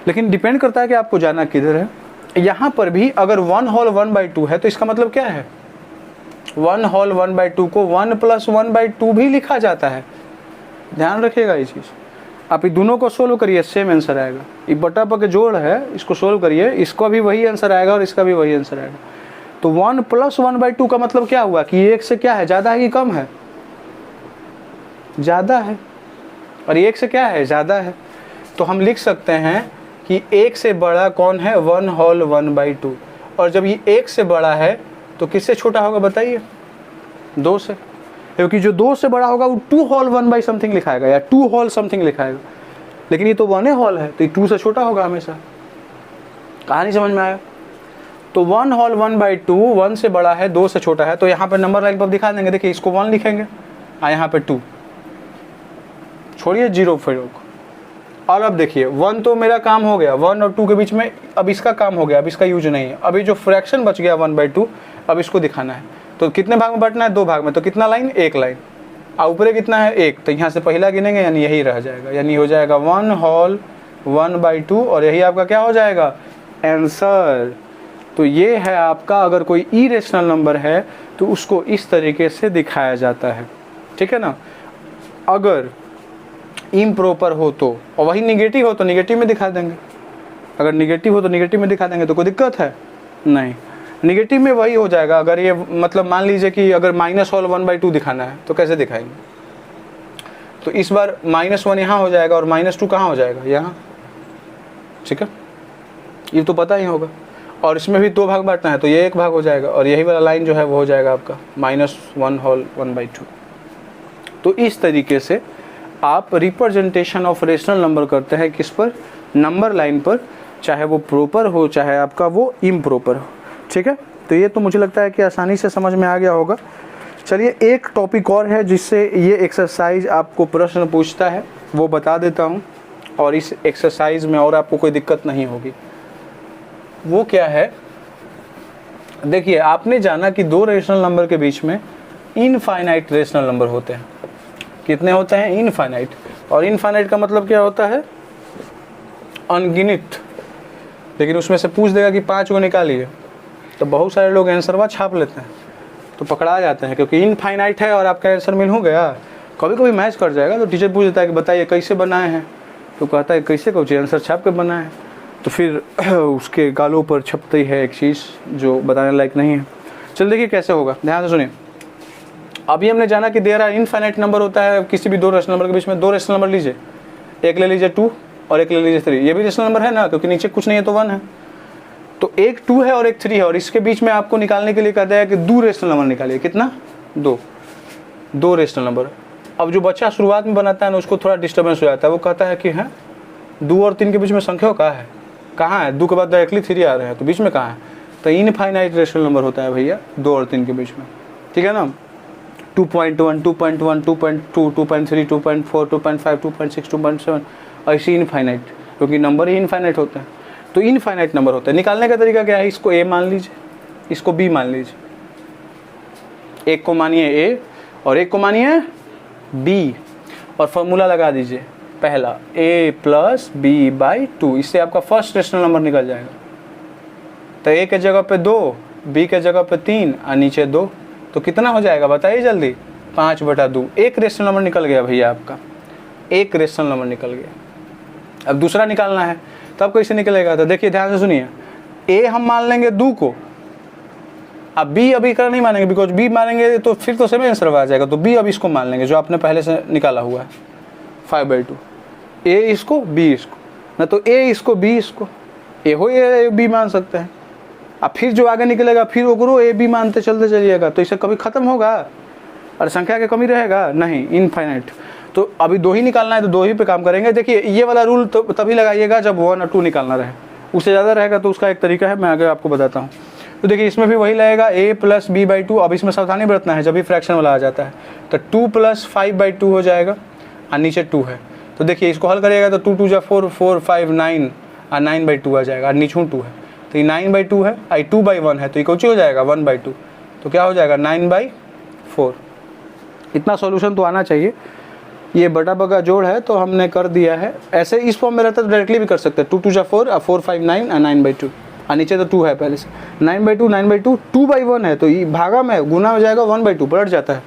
लेकिन डिपेंड करता है कि आपको जाना किधर है। यहाँ पर भी अगर 1 होल 1/2 है तो इसका मतलब क्या है, 1 होल 1/2 को 1 + 1/2 भी लिखा जाता है, ध्यान रखिएगा ये चीज़। आप ये दोनों को सोल्व करिए, सेम आंसर आएगा। ये बटा पर के जोड़ है, इसको सोल्व करिए, इसका भी वही आंसर आएगा और इसका भी वही आंसर आएगा। तो 1 + 1/2 का मतलब क्या हुआ कि 1 से क्या है, ज़्यादा है कि कम है, ज़्यादा है, और 1 से क्या है, ज़्यादा है। तो हम लिख सकते हैं कि 1 से बड़ा कौन है, 1 होल 1/2, और जब ये 1 से बड़ा है तो किससे छोटा होगा बताइए, 2 से, क्योंकि जो 2 से बड़ा होगा वो 2 होल 1/समथिंग लिखाएगा या 2 होल समथिंग लिखाएगा, लेकिन ये तो 1 होल है तो ये 2 से छोटा होगा हमेशा। कहानी समझ में आया। तो 1 होल 1/2 1 से बड़ा है, 2 से छोटा है, तो यहाँ पर नंबर लाइन पर दिखा देंगे, देखिए इसको 1 लिखेंगे, यहाँ पे 2, छोड़िए 0 फिर। और अब देखिए 1 तो मेरा काम हो गया, 1 और 2 के बीच में अब इसका काम हो गया, अब इसका यूज नहीं है। अभी जो फ्रैक्शन बच गया 1/2, अब इसको दिखाना है, तो कितने भाग में बांटना है, 2 भाग में, तो कितना लाइन, 1 लाइन, और ऊपर कितना है 1, तो यहाँ से पहला गिनेंगे यानी यही रह जाएगा, यानी हो जाएगा 1 होल 1/2, और यही आपका क्या हो जाएगा, आंसर। तो ये है आपका, अगर कोई इरेशनल नंबर है तो उसको इस तरीके से दिखाया जाता है, ठीक है ना। अगर इम्प्रॉपर हो तो, और वही निगेटिव हो तो निगेटिव में दिखा देंगे, अगर निगेटिव हो तो निगेटिव में दिखा देंगे, तो कोई दिक्कत है नहीं, निगेटिव में वही हो जाएगा। अगर ये मतलब मान लीजिए कि अगर -1 होल 1/2 दिखाना है तो कैसे दिखाएंगे, तो इस बार -1 यहाँ हो जाएगा और -2 कहाँ हो जाएगा, यहाँ, ठीक है, ये तो पता ही होगा। और इसमें भी 2 भाग बांटना है तो ये 1 भाग हो जाएगा, और यही वाला लाइन जो है वो हो जाएगा आपका -1 होल 1/2। तो इस तरीके से आप रिप्रेजेंटेशन ऑफ रेशनल नंबर करते हैं, किस पर, नंबर लाइन पर, चाहे वो प्रॉपर हो चाहे आपका वो इम्प्रॉपर हो, ठीक है। तो ये तो मुझे लगता है कि आसानी से समझ में आ गया होगा। चलिए एक टॉपिक और है जिससे ये एक्सरसाइज आपको प्रश्न पूछता है, वो बता देता हूँ, और इस एक्सरसाइज में और आपको कोई दिक्कत नहीं होगी। वो क्या है, देखिए आपने जाना कि 2 रेशनल नंबर के बीच में इनफाइनाइट रेशनल नंबर होते हैं। कितने होते हैं, इनफाइनाइट। और इनफाइनाइट का मतलब क्या होता है, अनगिनत। लेकिन उसमें से पूछ देगा कि 5 को निकालिए, तो बहुत सारे लोग आंसरवा छाप लेते हैं, तो पकड़ा जाते हैं, क्योंकि इनफाइनाइट है और आपका आंसर मिल हो गया। कभी कभी मैच कर जाएगा तो टीचर पूछ देता है कि बताइए कैसे बनाए हैं, तो कहता है कैसे कुछ आंसर छाप के बनाए हैं, तो फिर उसके गालों पर छपती है एक चीज़ जो बताने लायक नहीं है। चल देखिए कैसे होगा, ध्यान से सुनिए। अभी हमने जाना कि देयर आर इनफाइनाइट नंबर होता है किसी भी 2 रेशनल नंबर के बीच में। 2 रेशनल नंबर लीजिए, एक ले लीजिए 2 और एक ले लीजिए 3। ये भी रेशनल नंबर है ना, क्योंकि नीचे कुछ नहीं है तो 1 है। तो एक 2 है और एक 3 है, और इसके बीच में आपको निकालने के लिए कहता है कि 2 रेशनल नंबर निकालिए। कितना, 2 रेशनल नंबर। अब जो बच्चा शुरुआत में बनाता है ना, उसको थोड़ा डिस्टर्बेंस हो जाता है, वो कहता है कि हाँ 2 और 3 के बीच में संख्या कहाँ है, 2 के बाद डायरेक्टली 3 आ रहे हैं, तो बीच में कहाँ है, तो इनफाइनाइट रेशनल नंबर होता है भैया 2 और 3 के बीच में, ठीक है ना। 2.1, 2.1, 2.2, 2.3, 2.4, 2.5, 2.6, 2.7, ऐसे इनफाइनाइट, क्योंकि नंबर ही इनफाइनाइट होते हैं। तो इनफाइनाइट नंबर होता है। निकालने का तरीका क्या है, इसको a मान लीजिए, इसको b मान लीजिए। एक को मानिए a और एक को मानिए b, और फॉर्मूला लगा दीजिए पहला a + b/2, इससे आपका फर्स्ट रेशनल नंबर निकल जाएगा। तो a के जगह पे 2, b के जगह पे 3 और नीचे 2, तो कितना हो जाएगा बताइए जल्दी, 5/2। एक रेशनल नंबर निकल गया भैया आपका, एक रेशनल नंबर निकल गया। अब दूसरा निकालना है, तब कैसे निकलेगा, तो देखिए ध्यान से सुनिए। a हम मान लेंगे 2 को, अब b अभी कर नहीं मानेंगे, बिकॉज b मानेंगे तो फिर तो सेम आंसर आ जाएगा, तो b अब इसको मान लेंगे जो आपने पहले से निकाला हुआ है 5/2। a इसको b इसको, ना तो a इसको b इसको, a हो या b मान सकते हैं, अब फिर जो आगे निकलेगा फिर वो करो, ए बी मानते चलते चलिएगा, तो इसे कभी ख़त्म होगा और संख्या की कमी रहेगा नहीं, इनफाइनाइट। तो अभी 2 ही निकालना है तो 2 ही पे काम करेंगे। देखिए ये वाला रूल तो तभी लगाइएगा जब 1 और 2 निकालना रहे, उससे ज़्यादा रहेगा तो उसका एक तरीका है, मैं आगे आपको बताता हूँ। तो देखिए इसमें भी वही लगेगा a + b/2। अब इसमें सावधानी बरतना है, जब भी फ्रैक्शन वाला आ जाता है तो 2 + 5/2 हो जाएगा और नीचे 2 है। तो देखिए इसको हल करिएगा तो 2 × 2 = 4, 4 5 9 और 9/2 आ जाएगा और नीचे 2 है तो ये 9/2 है और 2/1 है तो ये कुछ हो जाएगा 1/2, तो क्या हो जाएगा 9/4। इतना सॉल्यूशन तो आना चाहिए। ये बटा बगा जोड़ है तो हमने कर दिया है। ऐसे इस फॉर्म में रहता तो डायरेक्टली भी कर सकते हैं, 2 × 2 = 4 और 4 5 9 और 9/2 और नीचे तो 2 है पहले से। 9/2 9/2 2/1 है तो ये भागा में गुना हो जाएगा 1/2 पलट जाता है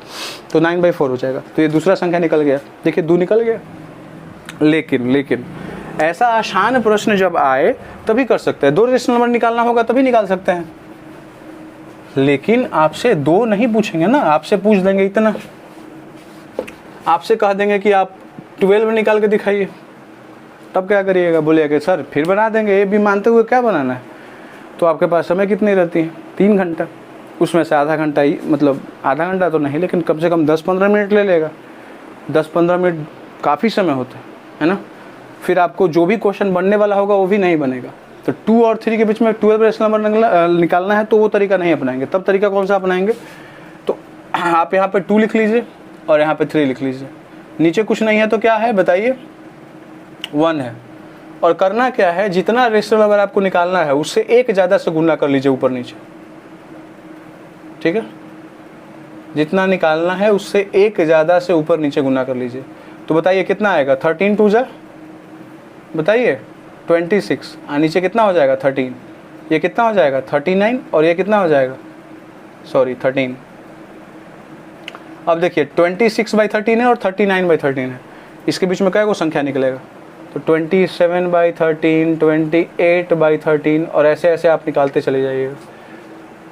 तो 9/4 हो जाएगा। तो ये दूसरा संख्या निकल गया। देखिए 2 निकल गया। लेकिन ऐसा आसान प्रश्न जब आए तभी कर सकते हैं। 2 रेशनल नंबर निकालना होगा तभी निकाल सकते हैं। लेकिन आपसे 2 नहीं पूछेंगे ना, आपसे पूछ देंगे इतना, आपसे कह देंगे कि आप 12 निकाल के दिखाइए, तब क्या करिएगा? बोलिएगा कि सर फिर बना देंगे, ए बी मानते हुए क्या बनाना है? तो आपके पास समय कितनी रहती है? 3 घंटा। उसमें से आधा घंटा ही, मतलब आधा घंटा तो नहीं लेकिन कम से कम 10-15 मिनट ले लेगा। 10-15 मिनट काफ़ी समय होता है ना। फिर आपको जो भी क्वेश्चन बनने वाला होगा वो भी नहीं बनेगा। तो 2 और 3 के बीच में 12 रेशनल नंबर निकालना है तो वो तरीका नहीं अपनाएंगे। तब तरीका कौन सा अपनाएंगे? तो आप यहाँ पे 2 लिख लीजिए और यहाँ पे 3 लिख लीजिए। नीचे कुछ नहीं है तो क्या है बताइए? 1 है। और करना क्या है, जितना रेशनल नंबर आपको निकालना है उससे 1 ज़्यादा से गुना कर लीजिए ऊपर नीचे, ठीक है? जितना निकालना है उससे 1 ज़्यादा से ऊपर नीचे गुना कर लीजिए। तो बताइए कितना आएगा? 13 2 जा, बताइए 26 और नीचे कितना हो जाएगा? 13। ये कितना हो जाएगा? 39 और ये कितना हो जाएगा? सॉरी 13। अब देखिए 26/13 है और 39/13 है, इसके बीच में क्या को संख्या निकलेगा? तो 27/13, 28/13 और ऐसे ऐसे आप निकालते चले जाइएगा।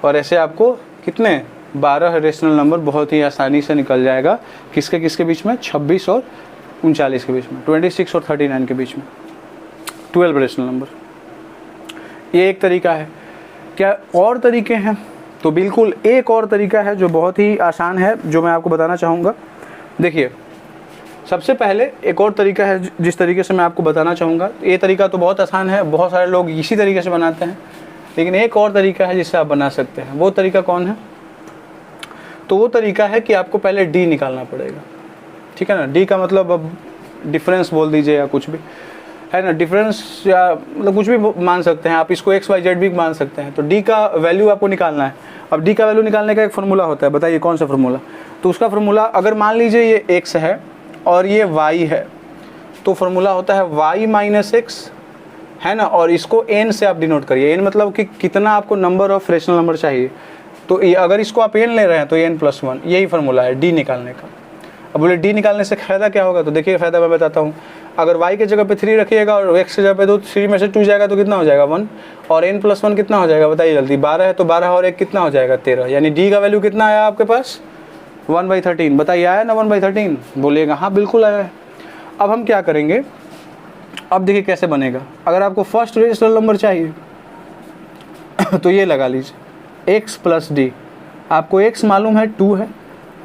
और ऐसे आपको कितने 12 रेशनल नंबर बहुत ही आसानी से निकल जाएगा। किसके किसके बीच में? 26 और 39 के बीच में, 26 और 39 के बीच में 12 रेशनल नंबर। ये एक तरीका है। क्या और तरीके हैं? तो बिल्कुल एक और तरीका है जो बहुत ही आसान है, जो मैं आपको बताना चाहूँगा। देखिए सबसे पहले एक और तरीका है जिस तरीके से मैं आपको बताना चाहूँगा। ये तरीका तो बहुत आसान है, बहुत सारे लोग इसी तरीके से बनाते हैं, लेकिन एक और तरीका है जिससे आप बना सकते हैं। वो तरीका कौन है? तो वो तरीका है कि आपको पहले डी निकालना पड़ेगा, ठीक है ना। डी का मतलब अब डिफरेंस बोल दीजिए या कुछ भी है ना, डिफरेंस या मतलब कुछ भी मान सकते हैं आप, इसको एक्स वाई जेड भी मान सकते हैं। तो डी का वैल्यू आपको निकालना है। अब डी का वैल्यू निकालने का एक फार्मूला होता है, बताइए कौन सा फार्मूला? तो उसका फार्मूला, अगर मान लीजिए ये एक्स है और ये वाई है, तो फार्मूला होता है वाई माइनस एक्स, है ना। और इसको एन से आप डिनोट करिए। एन मतलब कि कितना आपको नंबर ऑफ रेशनल नंबर चाहिए। तो ये अगर इसको आप एन ले रहे हैं तो एन प्लस 1, यही फार्मूला है डी निकालने का। अब बोले डी निकालने से फ़ायदा क्या होगा? तो देखिए फ़ायदा मैं बताता हूँ। अगर y के जगह पे 3 रखिएगा और x के जगह पे 2, 3 में से 2 जाएगा तो कितना हो जाएगा? 1। और n प्लस 1 कितना हो जाएगा बताइए जल्दी? 12 है तो 12 और 1 कितना हो जाएगा? 13। यानी d का वैल्यू कितना आया आपके पास? 1/13। बताइए आया ना 1/13? बोलिएगा हाँ बिल्कुल आया है। अब हम क्या करेंगे? अब देखिए कैसे बनेगा। अगर आपको फर्स्ट रेशनल नंबर चाहिए तो ये लगा लीजिए x प्लस डी। आपको x मालूम है 2 है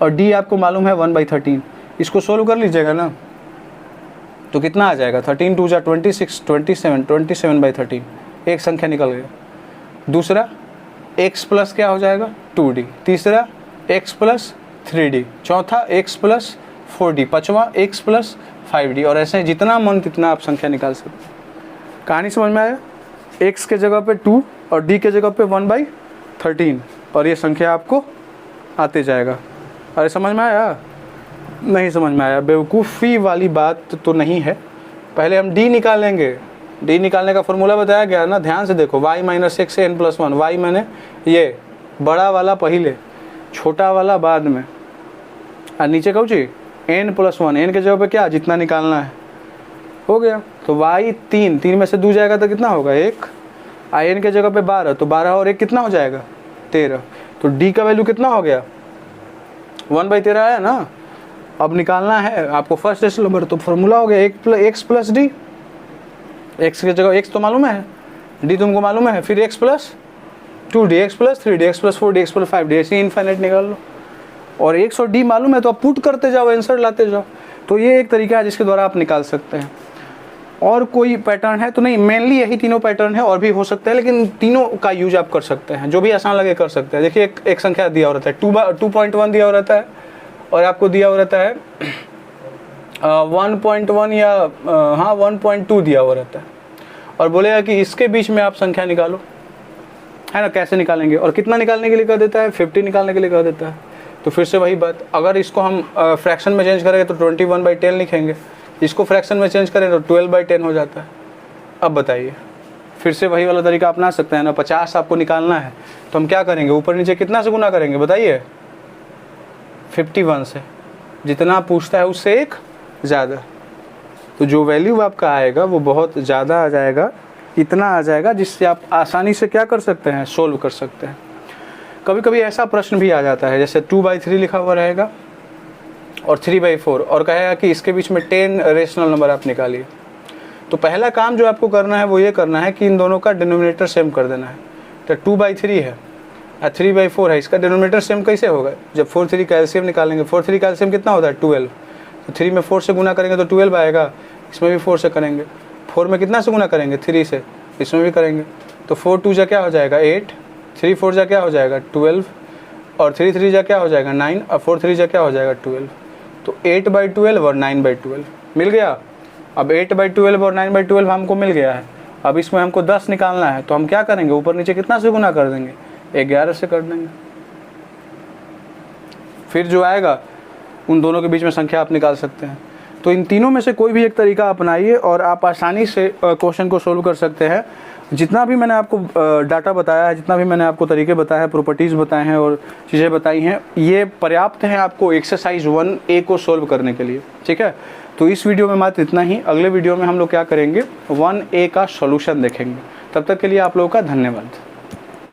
और d आपको मालूम है 1/13। इसको सोल्व कर लीजिएगा ना, तो कितना आ जाएगा? 13 2 जा 26, 27, 27/13। एक संख्या निकल गया। दूसरा x प्लस क्या हो जाएगा? 2d। तीसरा x प्लस 3d। चौथा x प्लस 4d। पाँचवा x प्लस 5d। और ऐसे जितना मन तितना आप संख्या निकाल सकते। कहानी समझ में आया? x के जगह पे 2 और d के जगह पे 1/13 और ये संख्या आपको आते जाएगा। अरे समझ में आया? नहीं समझ में आया? बेवकूफ़ी वाली बात तो नहीं है। पहले हम डी निकालेंगे। डी निकालने का फॉर्मूला बताया गया ना, ध्यान से देखो। y minus X N plus 1। Y मैंने ये बड़ा वाला पहले, छोटा वाला बाद में, और नीचे कहूँ जी n प्लस 1। n के जगह पे क्या जितना निकालना है हो गया। तो y 3 में से 2 जाएगा तो कितना होगा? 1। n के जगह पे 12, तो 12 और 1 कितना हो जाएगा? 13। तो d का वैल्यू कितना हो गया? 1/13 आया ना। अब निकालना है आपको फर्स्ट रेशनल नंबर, तो फार्मूला हो गया x प्लस डी। एक्स की जगह x तो मालूम है, डी तुमको मालूम है, फिर x plus 2dx plus 3dx plus 4dx plus 5d ऐसे इनफाइनाइट निकाल लो, और 100d मालूम है तो आप पुट करते जाओ, आंसर लाते जाओ। तो ये एक तरीका है जिसके द्वारा आप निकाल सकते हैं। और कोई पैटर्न है तो नहीं, मेनली यही तीनों पैटर्न है, और भी हो सकता है, लेकिन तीनों का यूज आप कर सकते हैं, जो भी आसान लगे कर सकते हैं। देखिए एक संख्या दिया हो रहता है 2.1 दिया हो रहता है, और आपको दिया हो रहता है 1.1 या 1.2 दिया हो रहता है, और बोलेगा कि इसके बीच में आप संख्या निकालो, है ना। कैसे निकालेंगे, और कितना निकालने के लिए कह देता है, 50 निकालने के लिए कह देता है। तो फिर से वही बात, अगर इसको हम फ्रैक्शन में चेंज करेंगे तो 21/10 लिखेंगे, इसको फ्रैक्शन में चेंज करें तो 12/10 हो जाता है। अब बताइए, फिर से वही वाला तरीका अपना सकते हैं ना। 50 आपको निकालना है तो हम क्या करेंगे, ऊपर नीचे कितना से गुना करेंगे बताइए, 51 से, जितना पूछता है उससे एक ज़्यादा। तो जो वैल्यू आपका आएगा वो बहुत ज़्यादा आ जाएगा, इतना आ जाएगा जिससे आप आसानी से क्या कर सकते हैं, सोल्व कर सकते हैं। कभी कभी ऐसा प्रश्न भी आ जाता है जैसे 2/3 लिखा हुआ रहेगा और 3/4, और कहेगा कि इसके बीच में 10 रेशनल नंबर आप निकालिए। तो पहला काम जो आपको करना है वो ये करना है कि इन दोनों का डिनोमिनेटर सेम कर देना है। तो 2/3 है और 3/4 है, इसका डिनोमिनेटर सेम कैसे होगा, जब 4 3 का एलसीएम निकालेंगे। 4 3 का एलसीएम कितना होता है 12, तो 3 में 4 से गुना करेंगे तो 12 आएगा, इसमें भी 4 से करेंगे। 4 में कितना से गुना करेंगे, 3 से, इसमें भी करेंगे। तो 4 2 जा क्या हो जाएगा 8, 3 4 जा क्या हो जाएगा 12, और 3 3 जा क्या हो जाएगा 9, और 4 3 जा क्या हो जाएगा 12। तो 8/12 और 9/12 मिल गया। अब 8/12 और 9/12 हमको मिल गया है। अब इसमें हमको 10 निकालना है, तो हम क्या करेंगे, ऊपर नीचे कितना से गुना कर देंगे, 11 से कर देंगे। फिर जो आएगा उन दोनों के बीच में संख्या आप निकाल सकते हैं। तो इन तीनों में से कोई भी एक तरीका अपनाइए और आप आसानी से क्वेश्चन को सोल्व कर सकते हैं। जितना भी मैंने आपको डाटा बताया है, जितना भी मैंने आपको तरीके बताए हैं, प्रॉपर्टीज़ बताए हैं और चीज़ें बताई हैं, ये पर्याप्त हैं आपको एक्सरसाइज 1A को सोल्व करने के लिए। ठीक है, तो इस वीडियो में मात्र इतना ही। अगले वीडियो में हम लोग क्या करेंगे, 1A का सॉल्यूशन देखेंगे। तब तक के लिए आप लोगों का धन्यवाद।